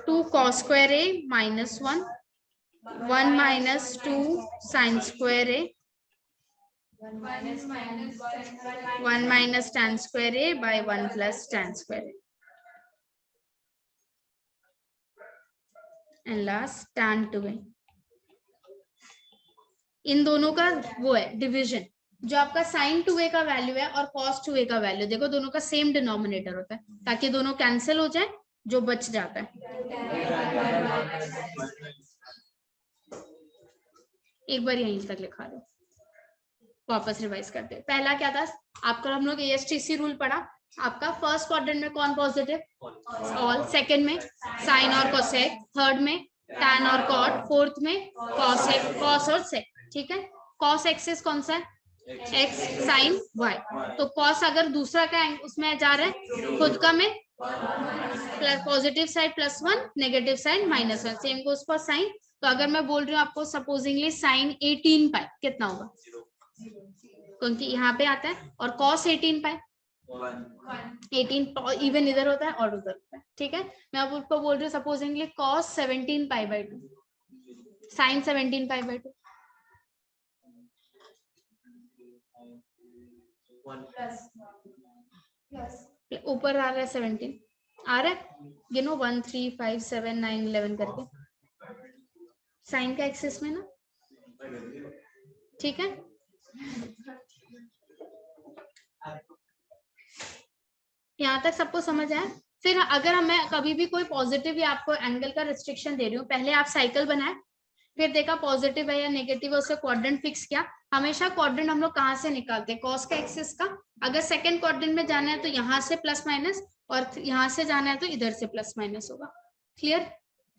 2 cos square a minus 1, 1 minus 2 sine square a, 1 minus tan square a by 1 plus tan square a, and last tan 2a। इन दोनों का वो है डिवीजन, जो आपका sin 2a का वैल्यू है और cos 2a का वैल्यू, देखो दोनों का सेम डिनोमिनेटर होता है, ताकि दोनों कैंसिल हो जाए, जो बच जाता है। एक बार यहीं तक लिखा दो, वापस रिवाइज करते हैं। पहला क्या था आपका, हम लोग ASTC रूल पढ़ा। आपका फर्स्ट क्वाड्रेंट में कौन पॉजिटिव, ऑल, सेकंड में साइन और कोसेक, थर्ड में tan और cot, फोर्थ में cosec, cos और sec, ठीक है। cos एक्सिस कौन सा है, x sin y, तो cos अगर दूसरा का उसमें जा रहा है, खुद का में plus positive side +1, negative side -1, same goes for sine. तो अगर मैं बोल रही हूँ आपको सपोजिंगली sin 18 पाई कितना होगा, क्योंकि यहाँ पे आता है, और cos 18 पाई 18 इवन इधर होता है और उधर होता है, ठीक है। मैं अब उसको बोल रही हूँ supposedly cos 17 pi by 2, sin 17 pi by 2, ऊपर आ रहा है 17 आ रहा है, गिनो 1 3 5 7 9 11 करके, साइन का एक्सिस में ना, ठीक है। यहाँ तक सबको समझ आया। फिर अगर मैं कभी भी कोई पॉजिटिव या आपको एंगल का रिस्ट्रिक्शन दे रही हूँ, पहले आप साइकिल बनाए, फिर देखा पॉजिटिव है या नेगेटिव है, उससे क्वाड्रेंट फिक्स किया। हमेशा क्वाड्रेंट हम लोग कहाँ से निकालते हैं, कॉस का एक्सिस का। अगर सेकंड क्वाड्रेंट में जाना है तो यहाँ से प्लस माइनस, और यहाँ से जाना है तो इधर से प्लस माइनस होगा। क्लियर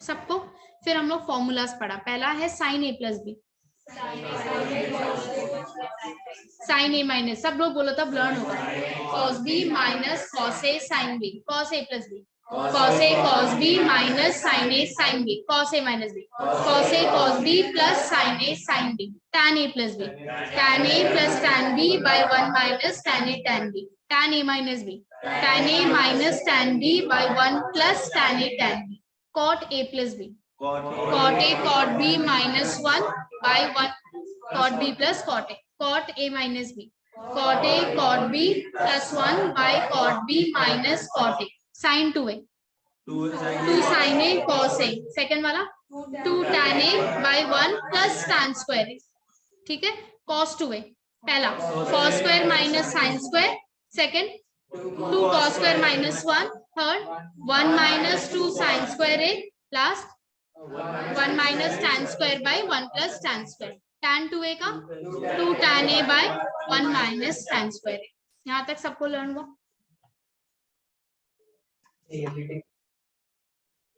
सबको। फिर हम लोग फॉर्मूलाज पढ़ा। पहला है sine a plus b, sine a minus, सब लोग बोलो तब लर्न होगा, cos b minus cos a sin b, cos a plus b, cos a cos b minus sin a sin b, cos a minus b, cos a cos b plus sin a sin b, tan a plus b, tan a plus tan b by 1 minus tan a tan b, tan a minus b, tan a minus tan b by 1 plus tan a tan b, cot a plus b, cot a cot b minus 1 by 1 cot b plus cot a, cot a minus b, cot a cot b plus 1 by cot b minus cot a, sin 2a, 2 sin a cos a, second वाला 2 tan a by 1 plus tan square a, ठीक है। cos 2a पहला cos square minus sin square, second 2 cos square minus 1, third 1 minus 2 sin square a, last 1 minus tan square by 1 plus tan square, tan 2a का 2 tan a by 1 minus tan square a। यहाँ तक सबको learn हुआ।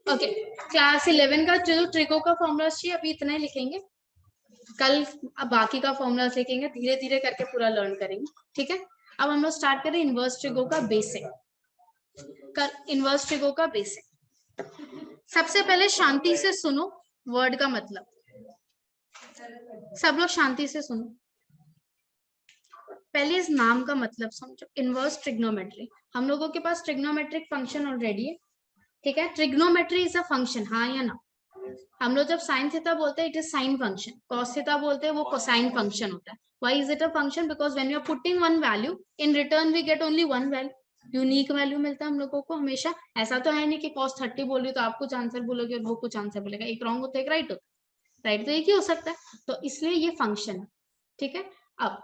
Okay, class 11 का जो ट्रिको का formula चाहिए अभी इतना ही लिखेंगे, कल अब बाकी का फॉर्मूला लिखेंगे, धीरे धीरे करके पूरा लर्न करेंगे, ठीक है। अब हम लोग स्टार्ट करें इनवर्स ट्रिको का बेसिक। इनवर्स ट्रिको का बेसिक, सबसे पहले शांति से सुनो वर्ड का मतलब, सब लोग शांति से सुनो। पहले इस नाम का मतलब समझो, इनवर्स ट्रिग्नोमेट्री। हम लोगों के पास ट्रिग्नोमेट्रिक फंक्शन ऑलरेडी है, ठीक है। ट्रिग्नोमेट्री इज अ फंक्शन, हाँ या ना। हम लोग जब साइन थीटा बोलते हैं it is sine function, cos theta बोलते हैं वो कोसाइन फंक्शन होता है। Why is it a function, because when you are putting one value in return we get only one value, unique value मिलता है हम लोगों को हमेशा। ऐसा तो है नहीं कि cos 30 बोल रही तो आप कुछ आंसर बोलोगे और वो कुछ आंसर बोलेगा, एक रॉन्ग होता है एक राइट होता है, राइट तो एक ही हो सकता है, तो इसलिए ये फंक्शन है, ठीक है। अब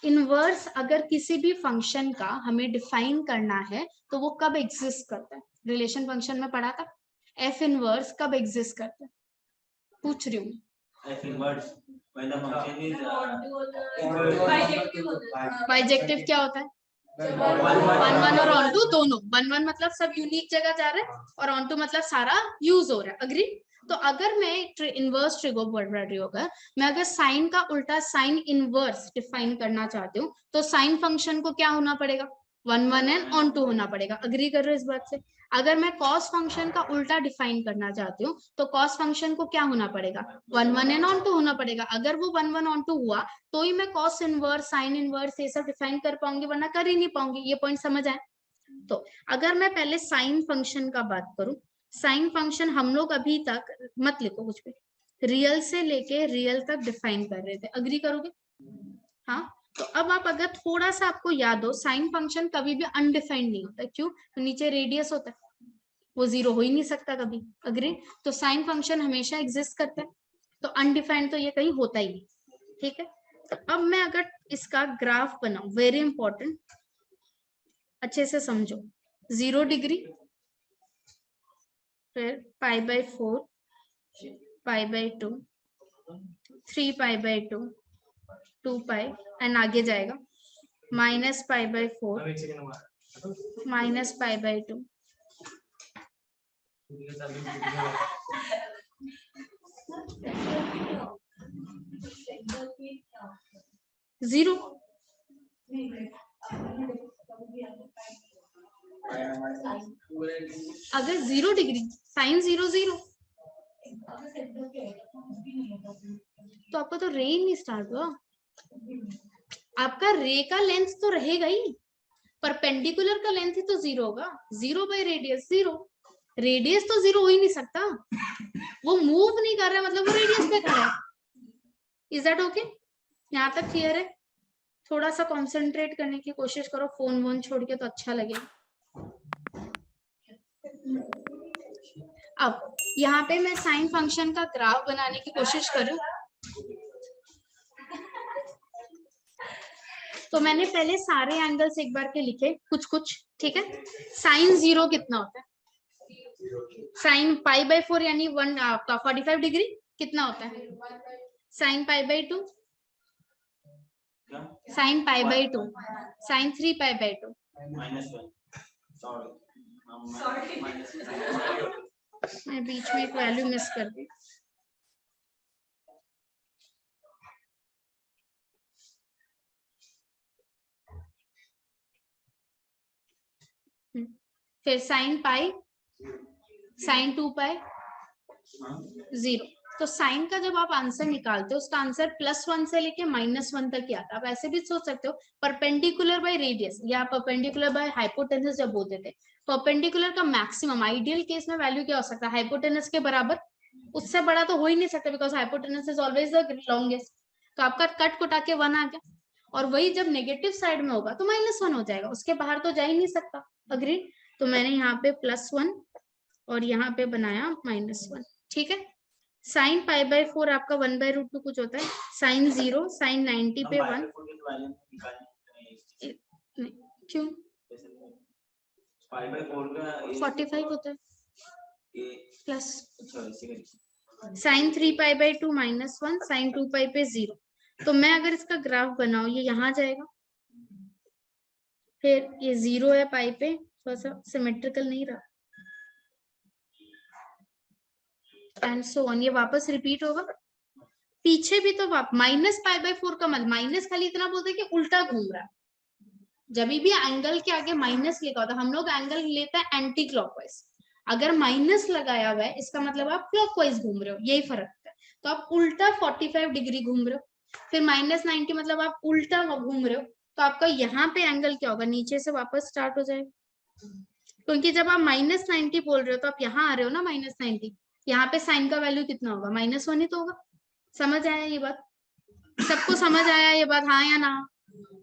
इनवर्स अगर किसी भी फंक्शन का हमें डिफाइन करना है तो वो कब एग्जिस्ट करता है, रिलेशन फंक्शन में पढ़ा था, एफ इनवर्स कब एग्जिस्ट करता है, पूछ रही हूँ। एफ इनवर्स बाइजेक्टिव क्या होता है, वन वन और ऑन टू दोनों, वन वन मतलब सब यूनिक जगह जा रहा है और ऑन टू मतलब सारा यूज हो रहा है, अग्री। तो अगर मैं इनवर्स ट्रिगो बढ़ रही होगा, मैं अगर साइन का उल्टा साइन इनवर्स डिफाइन करना चाहती हूँ तो साइन फंक्शन को क्या होना पड़ेगा, 1 1 एंड ऑन टू होना पड़ेगा। अग्री कर रहे हो इस बात से? अगर मैं कॉस फंक्शन का उल्टा डिफाइन करना चाहती हूँ तो कॉस फंक्शन को क्या होना पड़ेगा? 1 1 एंड ऑन टू होना पड़ेगा। अगर वो 1 1 ऑन टू हुआ तो ही मैं कॉस इनवर्स, साइन इनवर्स ये सब डिफाइन कर पाऊंगी, वरना कर ही नहीं पाऊंगी। ये पॉइंट समझ आए? तो अगर मैं पहले साइन फंक्शन का बात करूं, साइन फंक्शन हम लोग अभी तक, मत लिखो कुछ भी, रियल से लेके रियल तक डिफाइन कर रहे थे। अग्री करोगे? हाँ। तो अब आप अगर थोड़ा सा आपको याद हो, साइन फंक्शन कभी भी अनडिफाइंड नहीं होता। क्यों? तो नीचे रेडियस होता है, वो जीरो हो ही नहीं सकता कभी। अग्री? तो साइन फंक्शन हमेशा एग्जिस्ट करता है, तो अनडिफाइंड तो ये कहीं होता ही नहीं। ठीक है। तो अब मैं अगर इसका ग्राफ बनाऊं, वेरी इंपॉर्टेंट, अच्छे से समझो। 0 डिग्री, फिर π/4, π/2, 3π/2, 2π, एंड आगे जाएगा -π/4, -π/2, जीरो। अगर 0 डिग्री, साइन 0 0, तो आपका तो रे ही नहीं स्टार्ट हुआ। आपका रे का लेंथ तो रहेगा ही, परपेंडिकुलर का लेंथ ही तो 0 होगा। 0 बाय रेडियस 0, रेडियस तो 0 हो ही नहीं सकता। वो मूव नहीं कर रहा, मतलब वो रेडियस पे खड़ा है। Is that okay? यहाँ तक क्लियर है? थोड़ा सा कंसंट्रेट करने की कोशिश करो, फोन वोन छोड़ के, तो अच्छा लगेगा। अब यहाँ पे मैं साइन फंक्शन का ग्राफ बनाने की कोशिश करूं, तो मैंने पहले सारे एंगल्स एक बार के लिखे कुछ कुछ। ठीक है। साइन 0 कितना होता है? साइन π/4 यानी 45 डिग्री कितना होता है? साइन π/2, साइन π/2, साइन 3π/2, मैं बीच में एक वैल्यू मिस कर दी। फिर साइन पाई, साइन 2π, 0। तो साइन का जब आप आंसर निकालते हो, उसका आंसर +1 से लेके -1 तक ही आता है। आप ऐसे भी सोच सकते हो परपेंडिकुलर बाय रेडियस, या परपेंडिकुलर बाय हाइपोटेनस जब बोलते थे। परपेंडिकुलर का मैक्सिमम आइडियल केस में वैल्यू क्या हो सकता है? हाइपोटेनस के बराबर। उससे बड़ा तो हो ही नहीं सकता, because hypotenuse is always the longest. तो आपका कट कुटा के 1 आ गया, और वही जब नेगेटिव साइड में होगा तो -1 हो जाएगा, उसके बाहर तो जा ही नहीं सकता। अग्री? तो मैंने यहाँ पे +1 और यहाँ पे बनाया -1। ठीक है। साइन π/4 आपका 1/√2 कुछ होता है। साइन 0, साइन 90 पे 1, क्यों? 45 होता है प्लस। साइन 3π/2 -1, साइन 2π पे 0। तो मैं अगर इसका ग्राफ बनाऊं, ये यहाँ जाएगा, फिर ये 0 है पाई पे, थोड़ा सा सिमेट्रिकल नहीं रहा, एंड सो ऑन, ये वापस रिपीट होगा। पीछे भी तो -π/4 का मतलब माइनस खाली इतना बोलते कि उल्टा घूम रहा है। जब भी एंगल के आगे माइनस लिखा होता है, हम लोग एंगल लेते हैं एंटी क्लॉकवाइज। अगर माइनस लगाया हुआ है, इसका मतलब आप क्लॉकवाइज घूम रहे हो, यही फर्क है। तो आप उल्टा 45 डिग्री घूम रहे हो। फिर -90 मतलब आप उल्टा घूम रहे हो, तो आपका यहाँ पे एंगल क्या होगा? नीचे से वापस स्टार्ट हो जाएगा। क्योंकि जब आप -90 बोल रहे हो तो आप यहाँ आ रहे हो ना -90, यहाँ पे साइन का वैल्यू कितना होगा? -1 ही तो होगा। समझ आया ये बात? सबको समझ आया ये बात? हाँ या ना?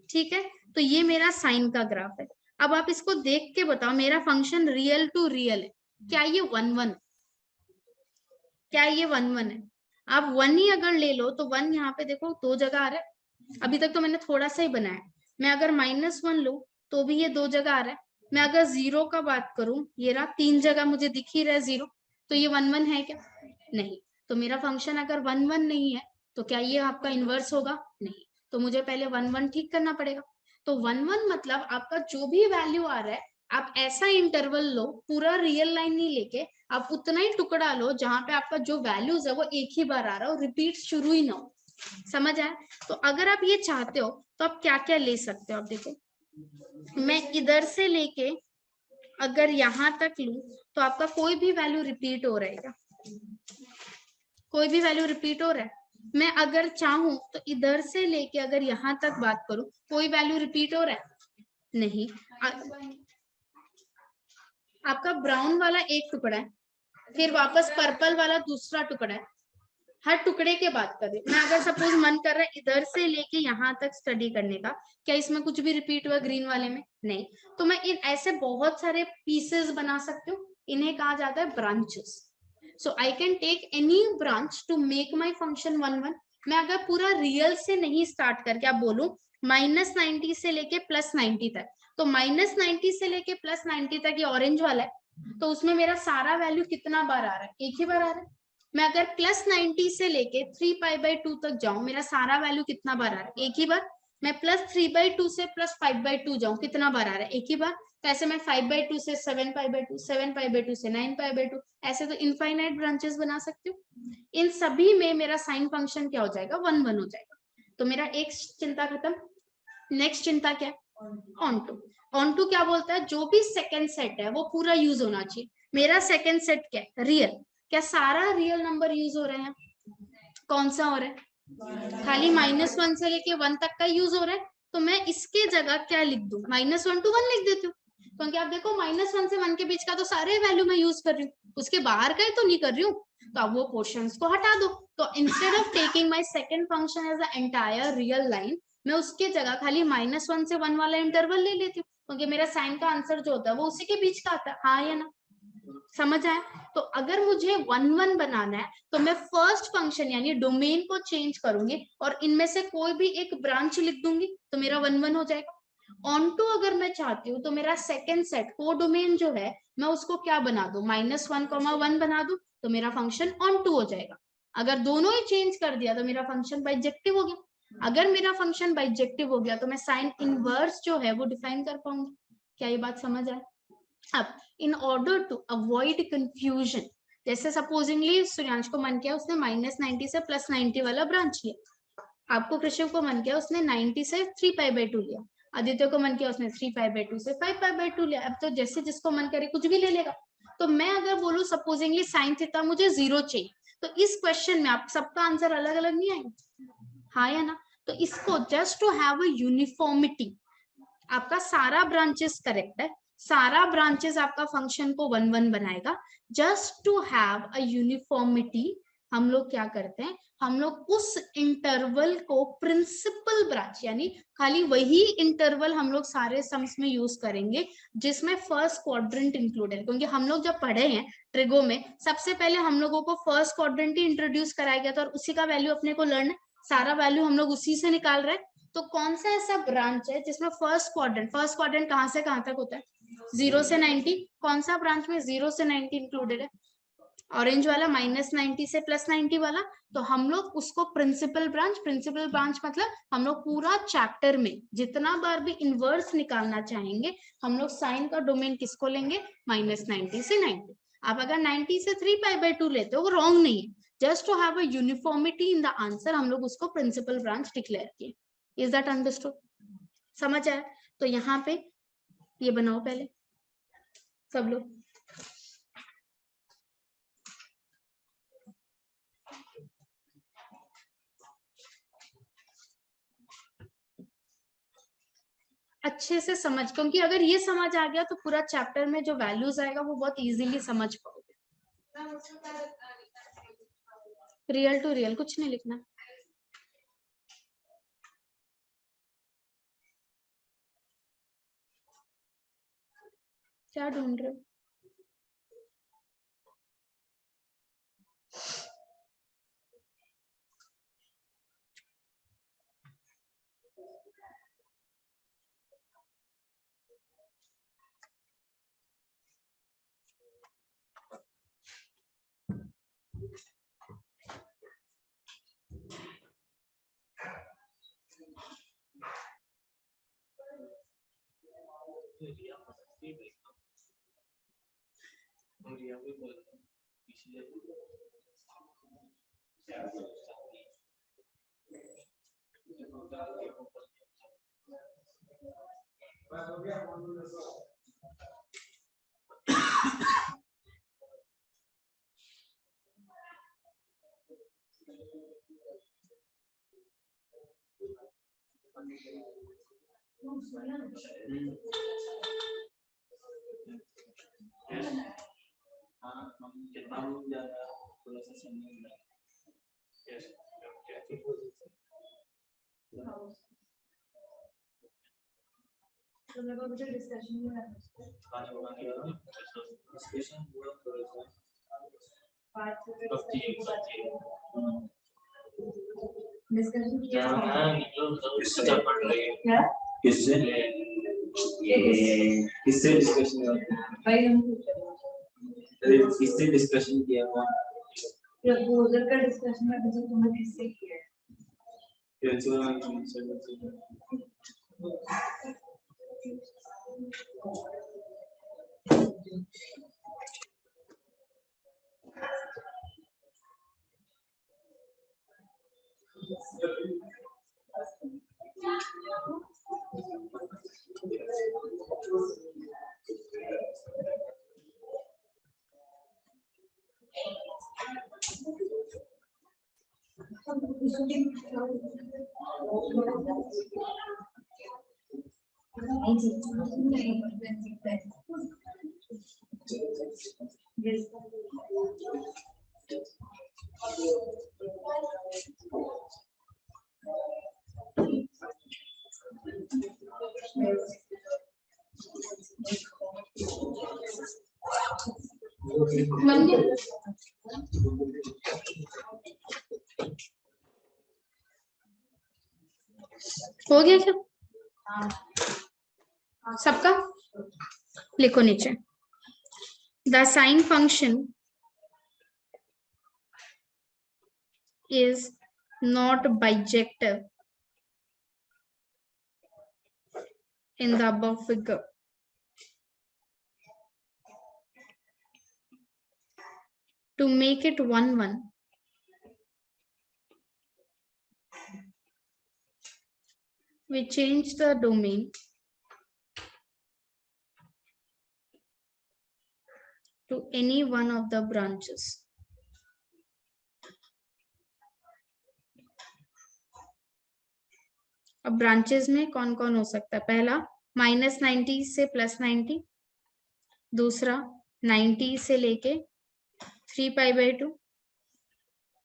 ठीक है। तो ये मेरा साइन का ग्राफ है। अब आप इसको देख के बताओ, मेरा फंक्शन रियल टू रियल है, क्या ये 1 1? क्या ये 1 1 है? आप 1 ही अगर ले लो तो 1 यहाँ पे देखो 2 जगह आ रहा है। अभी तक तो मैंने थोड़ा सा ही बनाया। मैं अगर -1 लूं तो भी ये 2 जगह आ रहा है। मैं अगर 0 का बात करूं, ये रहा 3 जगह मुझे दिख ही रहा है 0। तो ये 1 1 है क्या? नहीं। तो मेरा फंक्शन अगर 1 1 नहीं है तो क्या ये आपका इनवर्स होगा? नहीं। तो मुझे पहले 1 1 ठीक करना पड़ेगा। तो 1 1 मतलब आपका जो भी वैल्यू आ रहा है, आप ऐसा इंटरवल लो, पूरा रियल लाइन नहीं लेके, आप उतना ही टुकड़ा लो जहां पे आपका जो वैल्यूज है वो एक ही बार आ रहा हो, रिपीट शुरू ही ना हो। समझ आए? तो अगर आप ये चाहते हो तो आप क्या क्या ले सकते हो, आप देखो। मैं इधर से लेके अगर यहां तक लूं तो आपका कोई भी वैल्यू रिपीट हो रहेगा, कोई भी वैल्यू रिपीट हो रहा है। मैं अगर चाहूं तो इधर से लेके अगर यहां तक बात करूं, कोई वैल्यू रिपीट हो रहा है नहीं। आपका ब्राउन वाला एक टुकड़ा है, फिर वापस पर्पल वाला दूसरा टुकड़ा है, हर टुकड़े के बात कर रही हूँ मैं। अगर सपोज मन कर रहा है इधर से लेके यहाँ तक स्टडी करने का, क्या इसमें कुछ भी रिपीट हुआ ग्रीन वाले में? नहीं। तो मैं इन ऐसे बहुत सारे पीसेस बना सकती हूँ, इन्हें कहा जाता है branches. So I can take any branch to make my function 1 1। मैं अगर पूरा रियल से नहीं स्टार्ट करके आप बोलूं -90 से लेके +90 तक, तो -90 से लेके +90 तक ये ऑरेंज वाला है, तो उसमें मेरा सारा वैल्यू कितना बार आ रहा है? एक ही बार आ रहा है। मैं अगर +90 से लेके 3π/2 तक जाऊं, मेरा सारा वैल्यू कितना बार आ रहा है? एक ही बार। मैं +3/2 से +5/2 जाऊं, कितना बार आ रहा है? एक ही बार। तो ऐसे मैं 5/2 से 7π/2, 7π/2 से 9π/2, ऐसे तो इनफाइनाइट ब्रांचेस बना सकती हूँ। इन सभी में मेरा साइन फंक्शन क्या हो जाएगा? 1 1 हो जाएगा। तो मेरा एक चिंता खत्म। नेक्स्ट चिंता क्या है? On to. ऑन टू क्या बोलता है? जो भी सेकेंड सेट है वो पूरा यूज होना चाहिए। मेरा सेकेंड सेट क्या है? रियल। क्या सारा रियल नंबर यूज हो रहे हैं? कौन सा हो रहा है? खाली -1 से लेके 1 तक का यूज हो रहा है। तो मैं इसके जगह क्या लिख दूं? -1 to 1 लिख देती हूँ, क्योंकि आप देखो -1 से 1 के बीच का तो सारे वैल्यू मैं यूज कर रही हूँ, उसके बाहर का ही तो नहीं कर रही हूँ। तो अब वो पोर्शंस को हटा दो। तो instead of taking my second function as a entire real line, मैं उसके जगह खाली -1 से 1 वाला इंटरवल ले लेती हूँ, क्योंकि मेरा साइन का आंसर जो होता है वो उसी के बीच का आता है। हाँ या ना? समझ आया? तो अगर मुझे 1 1 बनाना है तो मैं फर्स्ट फंक्शन यानी डोमेन को चेंज करूंगी और इनमें से कोई भी एक ब्रांच लिख दूंगी, तो मेरा 1 1 हो जाएगा। ऑन टू अगर मैं चाहती हूँ तो मेरा सेकेंड सेट को डोमेन जो है मैं उसको क्या बना दू? -1, 1 बना दू, तो मेरा फंक्शन ऑन टू हो जाएगा। अगर दोनों ही चेंज कर दिया तो मेरा फंक्शन बाइजेक्टिव हो गया। अगर मेरा फंक्शन बाइजेक्टिव हो गया तो मैं साइन इनवर्स जो है वो डिफाइन कर पाऊंगी। क्या ये बात समझ आए? अब in order to avoid confusion, जैसे सपोजिंगली सूर्यांश को मन किया उसने -90 से +90 वाला ब्रांच लिया, आपको कृषिव को मन किया उसने 90 से 3π/2 लिया, आदित्य को मन किया उसने 3π/2 से 5π/2 लिया। अब तो जैसे जिसको मन करे कुछ भी ले लेगा। तो मैं अगर बोलूं सपोजिंगली साइन थीटा मुझे 0 चाहिए, तो इस क्वेश्चन में आप सबका आंसर अलग अलग नहीं आएगा? हाँ या ना? तो इसको just to have a uniformity, आपका सारा ब्रांचेस करेक्ट है, सारा ब्रांचेस आपका फंक्शन को 1 1 बनाएगा। Just to have a uniformity हम लोग क्या करते हैं? हम लोग उस इंटरवल को प्रिंसिपल ब्रांच यानी खाली वही इंटरवल हम लोग सारे सम्स में यूज करेंगे जिसमें फर्स्ट क्वाड्रेंट इंक्लूड है। क्योंकि हम लोग जब पढ़े हैं ट्रिगो में, सबसे पहले हम लोगों को फर्स्ट क्वाड्रेंट ही इंट्रोड्यूस कराया गया था और उसी का वैल्यू अपने को लर्न है, सारा वैल्यू हम लोग उसी से निकाल रहे हैं। तो कौन सा ऐसा ब्रांच है जिसमें फर्स्ट क्वाड्रेंट कहां से कहां तक होता है? 0 से 90। कौन सा ब्रांच में 0 से 90 इंक्लूडेड है? ऑरेंज वाला, -90 से +90 वाला। तो हम लोग उसको प्रिंसिपल ब्रांच मतलब हम लोग पूरा चैप्टर में जितना बार भी इनवर्स निकालना चाहेंगे हम लोग साइन का डोमेन किसको लेंगे? -90 से 90। आप अगर 90 से 3π/2 लेते हो वो रॉन्ग नहीं है, just to have a uniformity in the answer हम लोग उसको प्रिंसिपल ब्रांच डिक्लेयर किए। Is that understood? समझ आया? तो यहाँ पे ये बनाओ पहले सब लोग। अच्छे से समझ, क्योंकि अगर ये समझ आ गया तो पूरा चैप्टर में जो वैल्यूज आएगा वो बहुत इजीली समझ पाओगे। रियल टू रियल कुछ नहीं लिखना। क्या ढूंढ रहे हो? किससे डिस्कशन किया प्रपोजल का डिस्कशन में तुमने किससे किया हो गया क्या सबका? लिखो नीचे, the sine function is not bijective in the above figure. To make it 1-1, we change the domain to any one of the branches. अब ब्रांचेस में कौन कौन हो सकता है? पहला -90 से +90, दूसरा 90 से लेके 3π/2,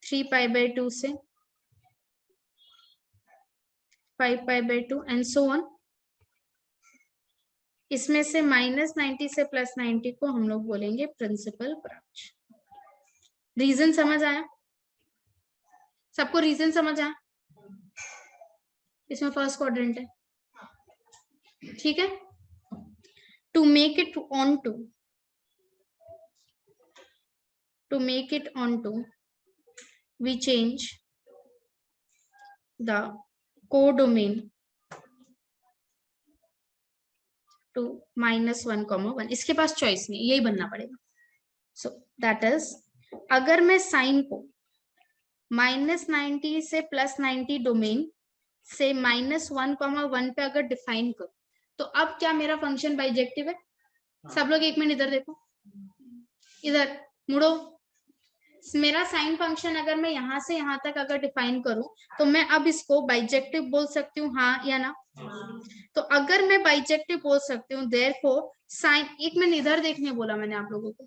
3π/2 से 5π/2 एंड सो ऑन। इसमें से -90 से +90 को हम लोग बोलेंगे प्रिंसिपल ब्रांच। रीजन समझ आया सबको? रीजन समझ आया? इसमें फर्स्ट क्वाड्रेंट है, ठीक है। To make it onto we change the codomain to -1,1। इसके पास चॉइस नहीं, यही बनना पड़ेगा। सो दैट इज, अगर मैं साइन को -90 से +90 डोमेन से -1,1 पे अगर डिफाइन करूं, तो अब क्या मेरा फंक्शन बाइजेक्टिव है? सब लोग एक मिनट इधर देखो, इधर मुड़ो। मेरा साइन फंक्शन अगर मैं यहां से यहां तक अगर डिफाइन करूं, तो मैं अब इसको बाइजेक्टिव बोल सकती हूँ, हाँ या ना? तो अगर मैं बाइजेक्टिव बोल सकती हूँ, देयरफॉर साइन, एक मिनट इधर देखने बोला मैंने आप लोगों को,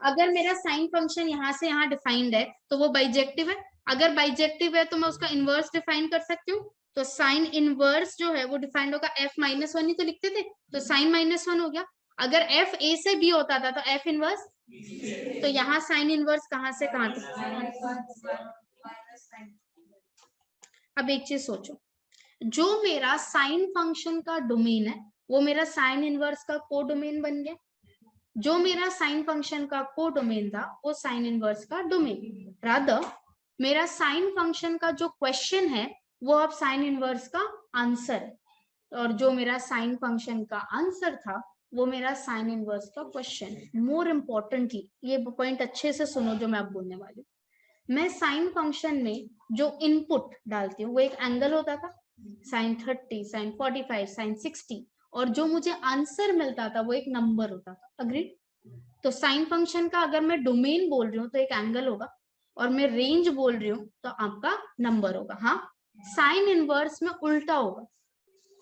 अगर मेरा साइन फंक्शन यहाँ से यहाँ डिफाइंड है तो वो बाइजेक्टिव है। अगर बाइजेक्टिव है तो मैं उसका इनवर्स डिफाइन कर सकती हूँ। तो साइन इनवर्स जो है वो डिफाइंड होगा f-1 ही तो लिखते थे, तो साइन -1 हो गया। अगर f a से b होता था तो f इनवर्स, तो यहाँ साइन इनवर्स कहाँ से कहाँ तक। अब एक चीज सोचो, जो मेरा साइन फंक्शन का डोमेन है वो मेरा साइन इनवर्स का कोडोमेन बन गया। जो मेरा साइन फंक्शन का कोडोमेन था वो साइन इनवर्स का डोमेन। रादर मेरा साइन फंक्शन का जो क्वेश्चन है वो अब साइन इनवर्स का आंसर है, और जो मेरा साइन फंक्शन का आंसर था वो मेरा साइन इनवर्स का क्वेश्चन है। मोर इम्पोर्टेंटली ये पॉइंट अच्छे से सुनो जो मैं अब बोलने वाली हूँ। मैं साइन फंक्शन में जो इनपुट डालती हूँ वो एक एंगल होता था, साइन 30, साइन 45, साइन 60, और जो मुझे आंसर मिलता था वो एक नंबर होता था। अग्रीड? तो साइन फंक्शन का अगर मैं डोमेन बोल रही हूँ तो एक एंगल होगा, और मैं रेंज बोल रही हूँ तो आपका नंबर होगा। हाँ, साइन इनवर्स में उल्टा होगा।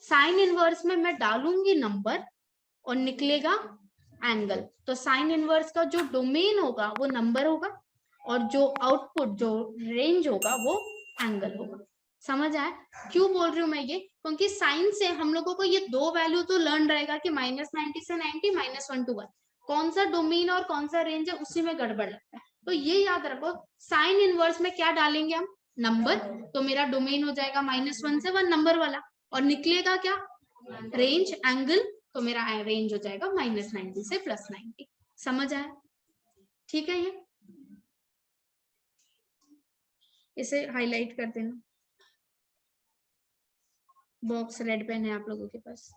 साइन इनवर्स में मैं डालूंगी नंबर और निकलेगा एंगल। तो साइन इनवर्स का जो डोमेन होगा वो नंबर होगा, और जो आउटपुट जो रेंज होगा वो एंगल होगा। समझ आया? क्यों बोल रही हूँ मैं ये? क्योंकि साइन से हम लोगों को ये दो वैल्यू तो लर्न रहेगा कि -90 से 90, -1 to 1, कौन सा डोमेन और कौन सा रेंज है उसी में गड़बड़ लगता है। तो ये याद रखो, साइन इनवर्स में क्या डालेंगे हम? नंबर। तो मेरा डोमेन हो जाएगा -1 से 1 नंबर वाला, और निकलेगा क्या? Range, angle. तो मेरा रेंज हो जाएगा -90 से +90। समझ आया? ठीक है, ये इसे हाईलाइट कर देना। बॉक्स रेड पेन है आप लोगों के पास?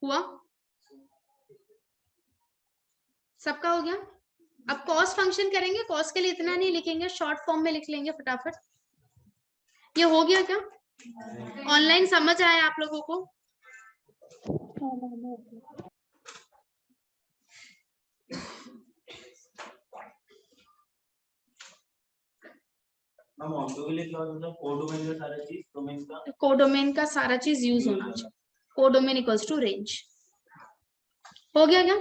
हुआ? सबका हो गया? अब कॉस फंक्शन करेंगे। कॉस के लिए इतना नहीं लिखेंगे, शॉर्ट फॉर्म में लिख लेंगे फटाफट। ये हो गया क्या? ऑनलाइन समझ आया आप लोगों को? कोडोमेन का सारा चीज यूज होना चाहिए। Codomain equals to range. हो गया क्या?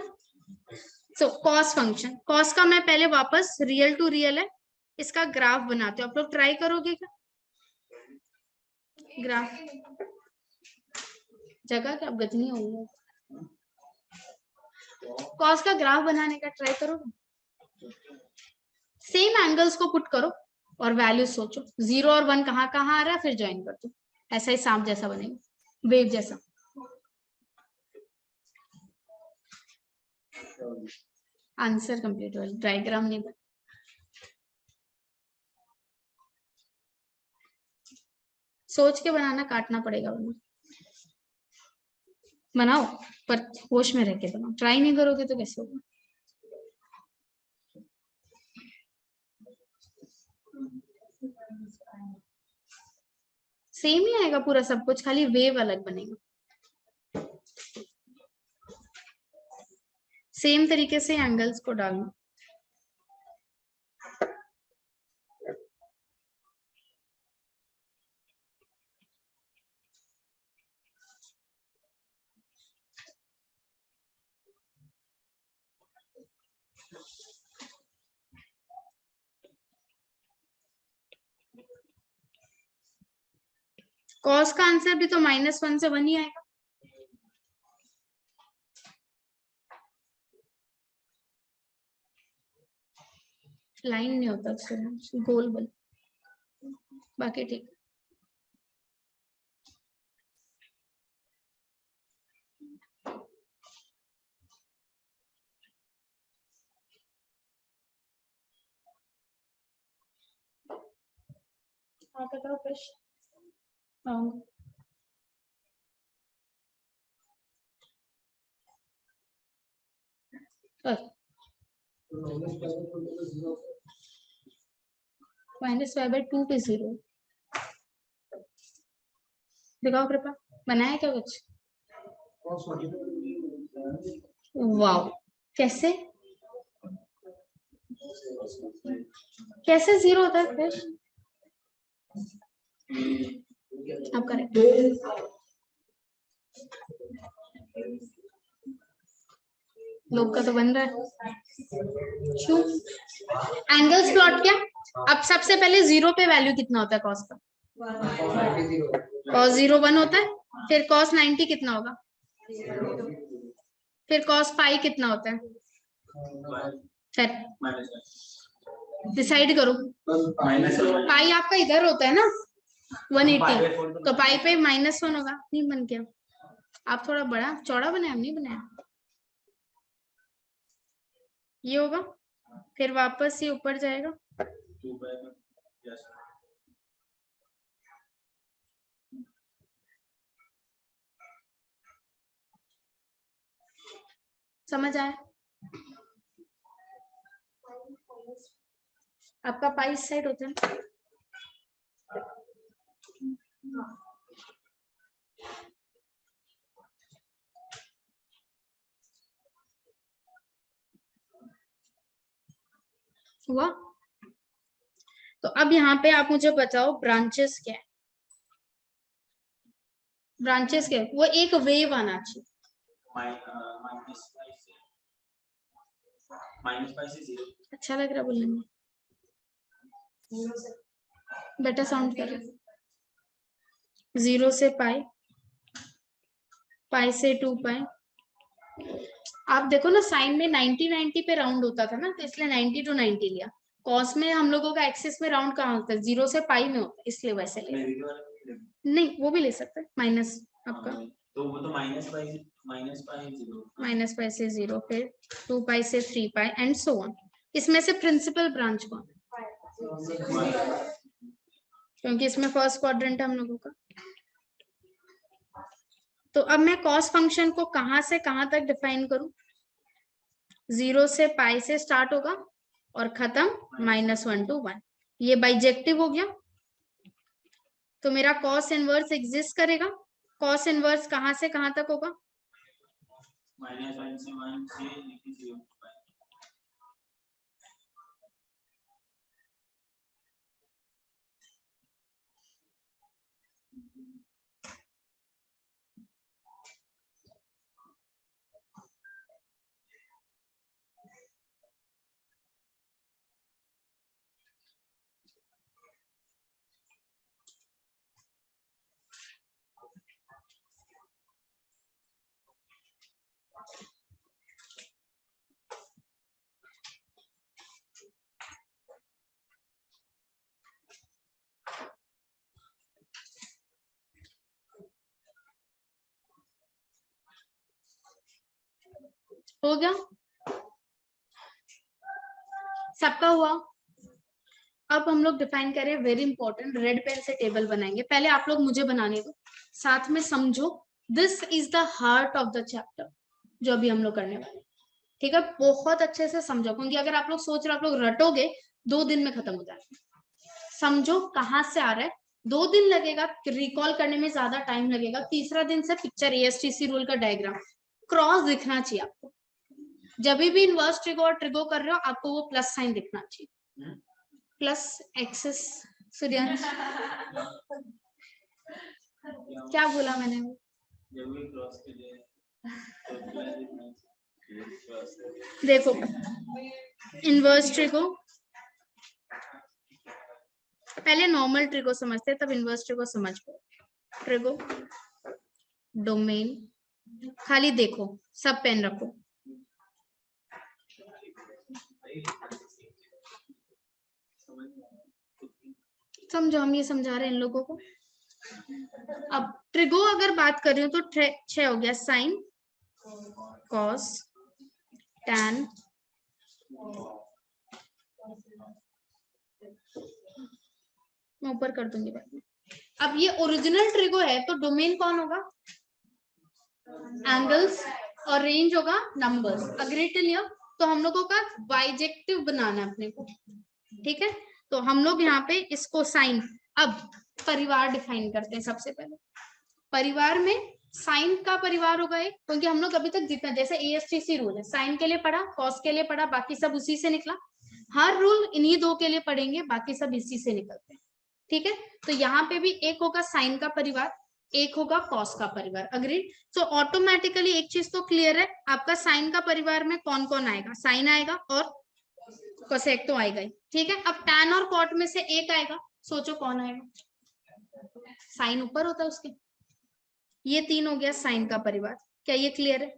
सो कॉस फंक्शन, कॉस का मैं पहले वापस रियल टू रियल है, इसका ग्राफ बनाते हो। आप लोग ट्राई करोगे क्या? ग्राफ जगह क्या गति नहीं होगी। कॉस का ग्राफ बनाने का ट्राई करोगे? सेम एंगल्स को पुट करो और वैल्यू सोचो, 0 और 1 कहाँ कहाँ आ रहा है, फिर ज्वाइन कर दो। ऐसा ही सांप जैसा बनेगा, वेव जैसा। आंसर कंप्लीट हो, डायग्राम नहीं बना। सोच के बनाना, काटना पड़ेगा वरना। बनाओ पर होश में रह के बनाओ, ट्राई नहीं करोगे तो कैसे होगा? सेम ही आएगा पूरा सब कुछ, खाली वेव अलग बनेगा। सेम तरीके से एंगल्स को डालना। कॉस का आंसर भी तो -1 से 1 ही आएगा। लाइन नहीं होता, गोल बल, बाकी ठीक। हाँ बताओ प्रश्न। हाँ -5/2 पे 0 दिखाओ कृपा, बनाया क्या कुछ? वाओ, कैसे कैसे 0 होता है फिर? आप करेक्ट। लोग का तो बन रहा है। क्यों? एंगल्स प्लॉट क्या? अब सबसे पहले 0 पे वैल्यू कितना होता है कॉस का? cos 0 1 होता है। फिर cos 90 कितना होगा? फिर cos पाई कितना होता है? फिर डिसाइड करो। पाई आपका इधर होता है ना 180, तो पाई पे -1 होगा। नहीं बन गया? आप थोड़ा बड़ा चौड़ा बनाया, हम नहीं बनाया। ये होगा, फिर वापस ये ऊपर जाएगा। समझ आया? आपका पाई इस साइड होता है ना? हुआ? तो अब यहाँ पे आप मुझे बताओ ब्रांचेस क्या है? ब्रांचेस क्या है? वो एक वेव आना चाहिए। अच्छा लग रहा बोलने में? बेटा साउंड कर। 0 से पाई, पाई से 2 पाई। आप देखो ना साइन में 90 पे राउंड होता था ना, तो इसलिए 90 to 90 लिया। कॉस में हम लोगों का एक्सिस में राउंड कहाँ होता है? 0 से पाई में होता है, इसलिए वैसे लिया। नहीं, वो भी ले सकते हैं माइनस आपका। तो वो तो माइनस पाई 0, माइनस पाई से 0, फिर 2 पाई से 3 पाई एंड सो ऑन। इसमें से प्रिंसिपल ब्रांच कौन है? क्योंकि इसमें फर्स्ट क्वाड्रेंट है हम लोगों का। तो अब मैं कॉस फंक्शन को कहां से कहां तक डिफाइन करूं? 0 से पाई से स्टार्ट होगा और खत्म -1 to 1। ये बाइजेक्टिव हो गया, तो मेरा कॉस इनवर्स एग्जिस्ट करेगा। कॉस इनवर्स कहां से कहां तक होगा? -1 से 1 से 0। हो गया? सबका हुआ? अब हम लोग डिफाइन करें, वेरी इंपॉर्टेंट, रेड पेन से टेबल बनाएंगे। पहले आप लोग मुझे बनाने दो, साथ में समझो। This is the heart of the chapter जो अभी हम लोग करने वाले, ठीक है? बहुत अच्छे से समझो, क्योंकि अगर आप लोग सोच रहे हो आप लोग रटोगे 2 दिन में खत्म हो जाएगा। समझो कहां से आ रहा है। 2 दिन लगेगा रिकॉल करने में, ज्यादा टाइम लगेगा। तीसरा दिन से पिक्चर, ASTC रूल का डायग्राम क्रॉस दिखना चाहिए आपको। जब भी इनवर्स ट्रिगो और ट्रिगो कर रहे हो आपको वो प्लस साइन दिखना चाहिए, प्लस एक्सेस। सूर्यांश क्या बोला मैंने? देखो इनवर्स ट्रिगो, पहले नॉर्मल ट्रिगो समझते हैं तब इनवर्स ट्रिगो समझ पाओ। ट्रिगो डोमेन, खाली देखो, सब पेन रखो। समझो, हम ये समझा रहे हैं इन लोगों को। अब ट्रिगो अगर बात कर रही हूँ तो 6 हो गया, साइन, कॉस, टैन, मैं ऊपर कर दूंगी बाद में। अब ये ओरिजिनल ट्रिगो है तो डोमेन कौन होगा? एंगल्स, और रेंज होगा नंबर्स। Agree till here? तो हम लोगों का बाइजेक्टिव बनाना है अपने को, ठीक है? तो हम लोग यहाँ पे इसको साइन, अब परिवार डिफाइन करते हैं। सबसे पहले परिवार में साइन का परिवार होगा एक, क्योंकि हम लोग अभी तक जितना, जैसे ASTC रूल है, साइन के लिए पढ़ा, कॉस के लिए पढ़ा, बाकी सब उसी से निकला। हर रूल इन्हीं 2 के लिए पढ़ेंगे, बाकी सब इसी से निकलते हैं, ठीक है? तो यहाँ पे भी एक होगा साइन का परिवार, एक होगा कॉस का परिवार। अग्रीड? सो ऑटोमेटिकली एक चीज तो क्लियर है, आपका साइन का परिवार में कौन कौन आएगा? साइन आएगा और कोसेक तो आएगा ही, ठीक है? अब टैन और कॉट में से एक आएगा, सोचो कौन आएगा? साइन ऊपर होता है उसके। ये 3 हो गया साइन का परिवार। क्या ये क्लियर है?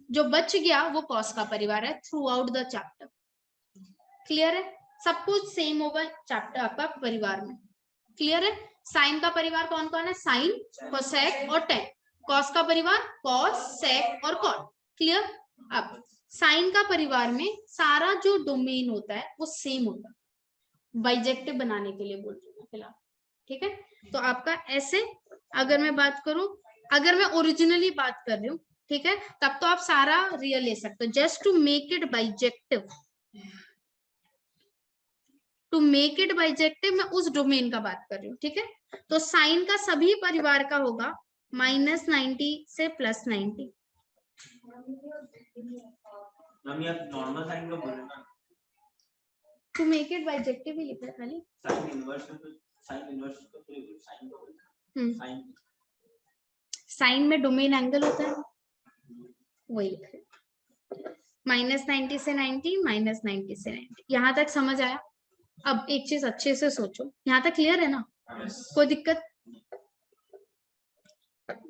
जो बच गया वो कॉस का परिवार है through out the chapter. Clear है? सब कुछ सेम होगा चैप्टर आपका परिवार में। क्लियर है? साइन का परिवार कौन कौन है? साइन, कोसेक और टैन। कॉस का परिवार कॉस, सेक और कॉट। क्लियर? अब साइन का परिवार में सारा जो डोमेन होता है वो सेम होता है, बाइजेक्टिव बनाने के लिए बोल रही हूँ फिलहाल, ठीक है? तो आपका ऐसे, अगर मैं बात करूं, अगर मैं ओरिजिनली बात कर रही हूँ, ठीक है, तब तो आप सारा रियल ले सकते हो, just to make it bijective. To make it bijective मैं उस डोमेन का बात कर रही हूँ, ठीक है। तो साइन का सभी परिवार का होगा -90 से +90। हम ये नॉर्मल साइन का बोल रहे हैं ना, टू मेक इट बाइजेक्टिव ही लिखा है खाली। साइन इनवर्स तो पूरी साइन का बोल रहे हैं, साइन साइन में डोमेन एंगल होता है, वही लिखा है। -90 से 90, -90 से 90। यहाँ तक समझ आया? अब एक चीज अच्छे से सोचो, यहाँ तक क्लियर है ना? कोई दिक्कत?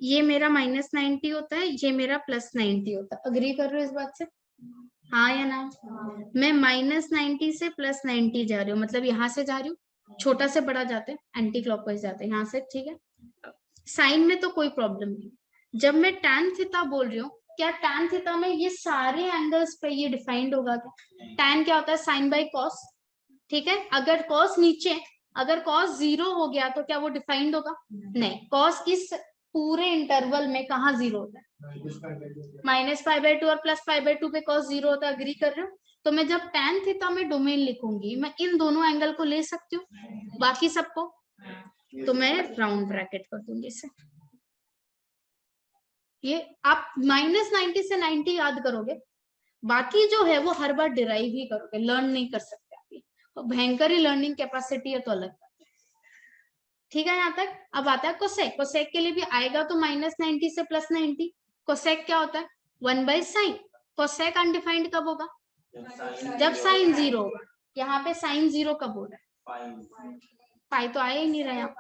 ये मेरा -90 होता है, ये मेरा +90 होता है। अग्री कर रहे हो इस बात से? हाँ या ना? मैं -90 से +90 जा रही हूँ, मतलब यहाँ से जा रही हूँ, छोटा से बड़ा जाते हैं, एंटी क्लॉकवाइज जाते हैं यहाँ से, ठीक है। साइन में तो कोई प्रॉब्लम नहीं। जब मैं tan थीटा बोल रही हूँ, क्या tan थीटा में ये सारे एंगल्स पे ये डिफाइंड होगा क्या? tan क्या होता है? साइन बाई कॉस, ठीक है। अगर कॉस नीचे, अगर कॉस 0 हो गया तो क्या वो डिफाइंड होगा? नहीं। कॉस इस पूरे इंटरवल में कहाँ 0 होता है? -π/2 और +π/2 पे कॉस 0 होता है। अग्री कर रहे हो? तो मैं जब tan थीटा में डोमेन लिखूंगी, मैं इन दोनों एंगल को ले सकती हूँ, बाकी सबको तो मैं राउंड ब्रैकेट कर दूंगी इसे। ये आप -90 से 90 याद करोगे, बाकी जो है वो हर बार डिराइव ही करोगे, लर्न नहीं कर सकते आप। तो भयंकर ही लर्निंग कैपेसिटी है, तो अलग बात है, ठीक है। यहाँ तक। अब आता है कोसेक। कोसेक के लिए भी आएगा तो -90 से +90। कोसेक क्या होता है? 1/sin। कोसेक अनडिफाइंड कब होगा? जब साइन 0 होगा। यहाँ पे साइन 0 कब हो रहा है? पाई तो आया ही नहीं रहा यहाँ।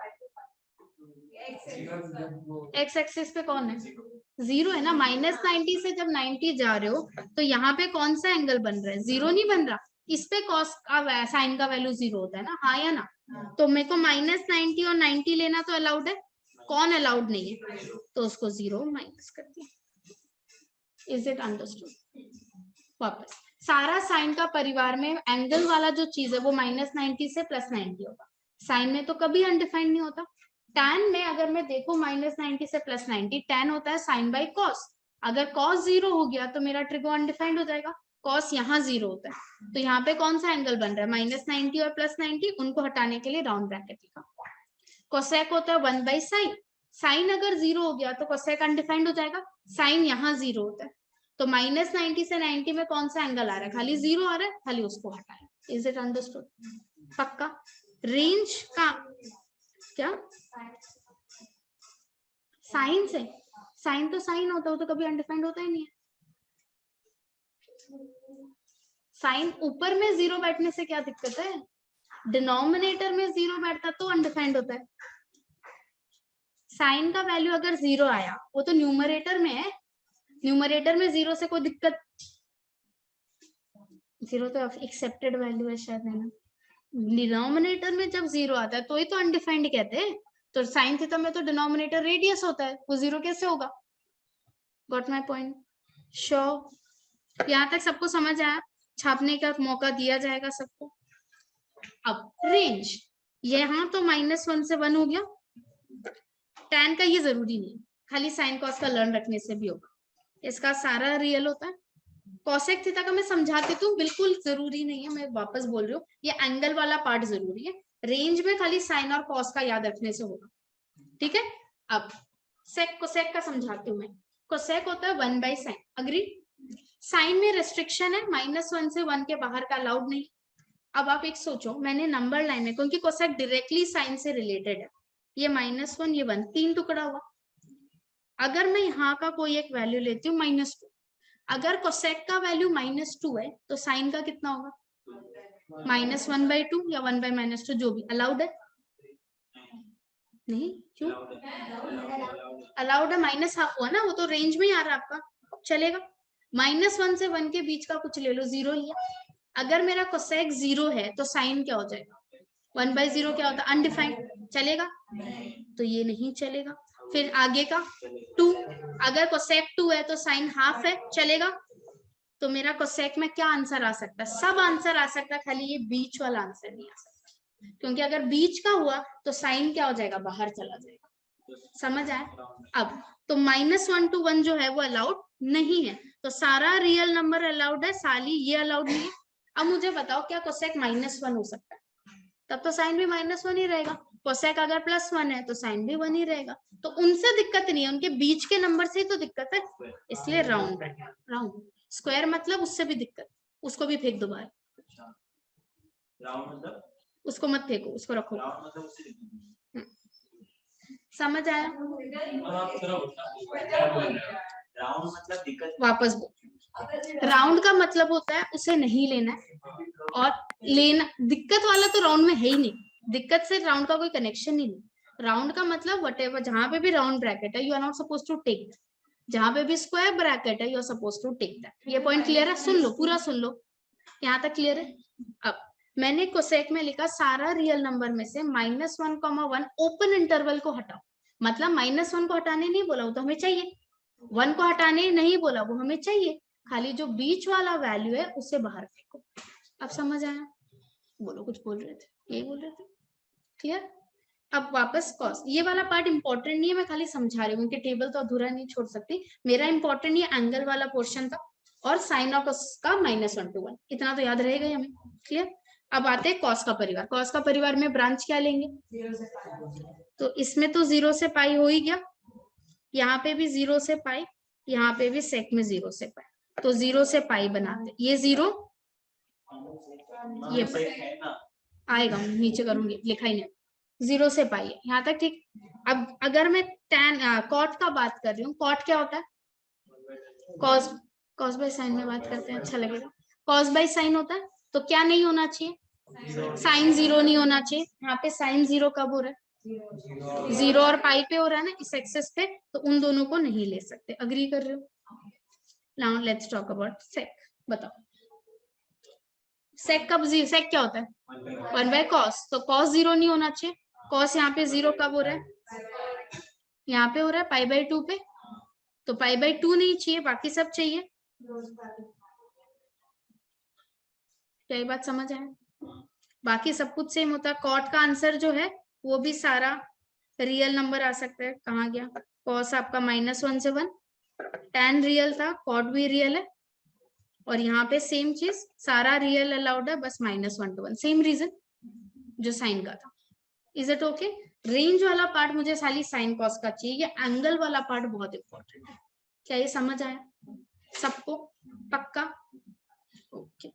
एक्स एक्सिस पे कौन है? 0 है ना। -90 से जब 90 जा रहे हो तो यहाँ पे कौन सा एंगल बन रहा है? 0 नहीं बन रहा। इस पे कॉस का साइन का वैल्यू 0 होता है ना, हाँ या ना? तो मेरे को -90 और 90 लेना तो अलाउड है? कौन अलाउड नहीं है? तो उसको 0 माइनस कर दिया। Is it understood? वापस सारा साइन का परिवार में एंगल वाला जो चीज है वो -90 से +90 होगा। साइन में तो कभी अनडिफाइंड नहीं होता। tan में अगर मैं देखूं -90 से +90, tan होता है साइन बाई कॉस। अगर कॉस 0 हो गया तो मेरा ट्रिगो अनडिफाइंड हो जाएगा। कॉस यहाँ 0 होता है, तो यहाँ पे कौन सा एंगल बन रहा है? -90 और +90, उनको हटाने के लिए राउंड ब्रैकेट लिखा। कोसेक होता है 1/sin। साइन अगर 0 हो गया तो कोसेक अनडिफाइंड हो जाएगा। साइन यहाँ 0 होता है, तो -90 से 90 में कौन सा एंगल आ रहा है? खाली 0 आ रहा है, खाली उसको हटाए। Is it understood? पक्का? रेंज का क्या? साइन से? साइन तो साइन होता है, वो तो कभी अनडिफाइंड होता ही नहीं है। साइन ऊपर में 0 बैठने से क्या दिक्कत है? डिनोमिनेटर में 0 बैठता तो अनडिफाइंड होता है। साइन का वैल्यू अगर 0 आया, वो तो न्यूमरेटर में है, न्यूमरेटर में 0 से कोई दिक्कत? 0 तो एक्सेप्टेड वैल्यू है शायद, है ना। डिनोमिनेटर में जब 0 आता है तो ही तो अनडिफाइंड कहते हैं। तो साइन थीटा में तो डिनोमिनेटर रेडियस होता है, वो 0 कैसे होगा? Got my point? श्योर? यहाँ तक सबको समझ आया? छापने का मौका दिया जाएगा सबको। अब रेंज, यहाँ तो -1 से 1 हो गया। tan का ये जरूरी नहीं, खाली साइन कॉस का लर्न रखने से भी होगा। इसका सारा रियल होता है। कोसेक थीटा का मैं समझाती हूँ, बिल्कुल जरूरी नहीं है, मैं वापस बोल रही हूँ, ये एंगल वाला पार्ट जरूरी है। रेंज में खाली साइन और कॉस का याद रखने से होगा, ठीक है। अब सेक कोसेक का समझाती हूँ मैं। कोसेक होता है 1/sin। अग्री? साइन में रेस्ट्रिक्शन है, -1 से 1 के बाहर का अलाउड नहीं। अब आप एक सोचो, मैंने नंबर लाइन में, क्योंकि कोसेक डायरेक्टली साइन से रिलेटेड है, ये -1 ये 1, 3 टुकड़ा हुआ। अगर मैं यहाँ का कोई एक वैल्यू लेती हूँ -2, अगर कोसेक का वैल्यू -2 है तो साइन का कितना होगा? -1/2 या 1/-2, जो भी। अलाउड है? नहीं, क्यों अलाउड है? -1/2 हुआ ना, वो तो रेंज में ही आ रहा है आपका, चलेगा। -1 से 1 के बीच का कुछ ले लो, 0 ही है। अगर मेरा कोसेक 0 है तो साइन क्या हो जाएगा? 1/0 क्या होता है? अनडिफाइंड। चलेगा? तो ये नहीं चलेगा। फिर आगे का 2, अगर कोसेक 2 है तो साइन हाफ है, चलेगा? तो मेरा कोसेक में क्या आंसर आ सकता है? सब आंसर आ सकता है, खाली ये बीच वाला आंसर नहीं आ सकता, क्योंकि अगर बीच का हुआ तो साइन क्या हो जाएगा? बाहर चला जाएगा। समझ आए? अब तो -1 to 1 जो है वो अलाउड नहीं है, तो सारा रियल नंबर अलाउड है, साली ये अलाउड नहीं है। अब मुझे बताओ, क्या कोसेक -1 हो सकता है? तब तो साइन भी -1 ही रहेगा। कोसेक अगर +1 है तो साइन भी 1 ही रहेगा। तो उनसे दिक्कत नहीं है, उनके बीच के नंबर से ही तो दिक्कत है, इसलिए राउंड राउंड। स्क्वायर मतलब उससे भी दिक्कत, उसको भी फेंक दो बाहर। राउंड मतलब उसको मत फेंको, उसको रखो। राउंड मतलब उससे समझ आया? राउंड मतलब दिक्कत। वापस राउंड का मतलब होता है उसे नहीं लेना है, और लेना दिक्कत वाला तो राउंड में है ही नहीं, दिक्कत से राउंड का कोई कनेक्शन ही नहीं। राउंड का मतलब वटेवर, जहां पे भी राउंड ब्रैकेट है you are not suppose to take, जहां पे भी स्क्वायर ब्रैकेट है you are suppose to take that. ये पॉइंट क्लियर है? सुन लो, पूरा सुन लो, यहाँ तक क्लियर है? अब मैंने कोसेक में लिखा सारा रियल नंबर में से -1, 1 ओपन इंटरवल को हटाओ, मतलब -1 को हटाने नहीं बोला, वो तो हमें चाहिए। 1 को हटाने नहीं बोला, वो हमें चाहिए। खाली जो बीच वाला वैल्यू है उसे बाहर फेंको। अब समझ आया? बोलो, कुछ बोल रहे थे, यही बोल रहे थे? क्लियर? अब वापस कॉस, ये वाला पार्ट इंपॉर्टेंट नहीं है, मैं खाली समझा रही हूँ कि टेबल तो अधूरा नहीं छोड़ सकती। मेरा इंपॉर्टेंट ये एंगल वाला पोर्शन था और साइन ऑफ का -1 to 1, इतना तो याद रहेगा ही हमें। क्लियर? अब आते हैं कॉस का परिवार। कॉस का परिवार में ब्रांच क्या लेंगे? तो इसमें तो 0 से पाई हो ही गया, यहाँ पे भी 0 से पाई, यहाँ पे भी सेक में 0 से पाई, तो 0 से पाई बनाते। ये 0 ये आएगा, नीचे करूंगी, लिखा ही नहीं। 0 से पाई है, यहाँ तक ठीक। अब अगर मैं टैन कॉट का बात कर रही हूँ, कॉट क्या होता है? कॉस, कॉस बाय साइन में बात करते हैं, अच्छा लगेगा। कॉस बाय साइन होता है, तो क्या नहीं होना चाहिए? साइन 0 नहीं होना चाहिए। यहाँ पे साइन 0 कब हो रहा है? 0 और पाई पे हो रहा है ना, इस एक्सेस पे, तो उन दोनों को नहीं ले सकते। अग्री कर रहे हो? नाउ लेट्स टॉक अबाउट सेक। बताओ सेक कब, सेक क्या होता है? 1/cos, तो cos 0 नहीं होना चाहिए। cos यहाँ पे 0 कब हो रहा है? यहाँ पे हो रहा है π/2 पे, तो π/2 नहीं चाहिए, बाकी सब चाहिए। क्या ये बात समझ आए? बाकी सब कुछ सेम होता है। कॉट का आंसर जो है वो भी सारा रियल नंबर आ सकता है। कहाँ गया? कॉस आपका -1 से 1, tan रियल था, कॉट भी रियल है, और यहाँ पे सेम चीज, सारा रियल अलाउड है, बस -1 to 1, सेम रीजन जो साइन का था। Is it okay? रेंज वाला पार्ट मुझे खाली साइन कॉस का चाहिए, ये एंगल वाला पार्ट बहुत इंपॉर्टेंट है। क्या ये समझ आया सबको? पक्का? ओके।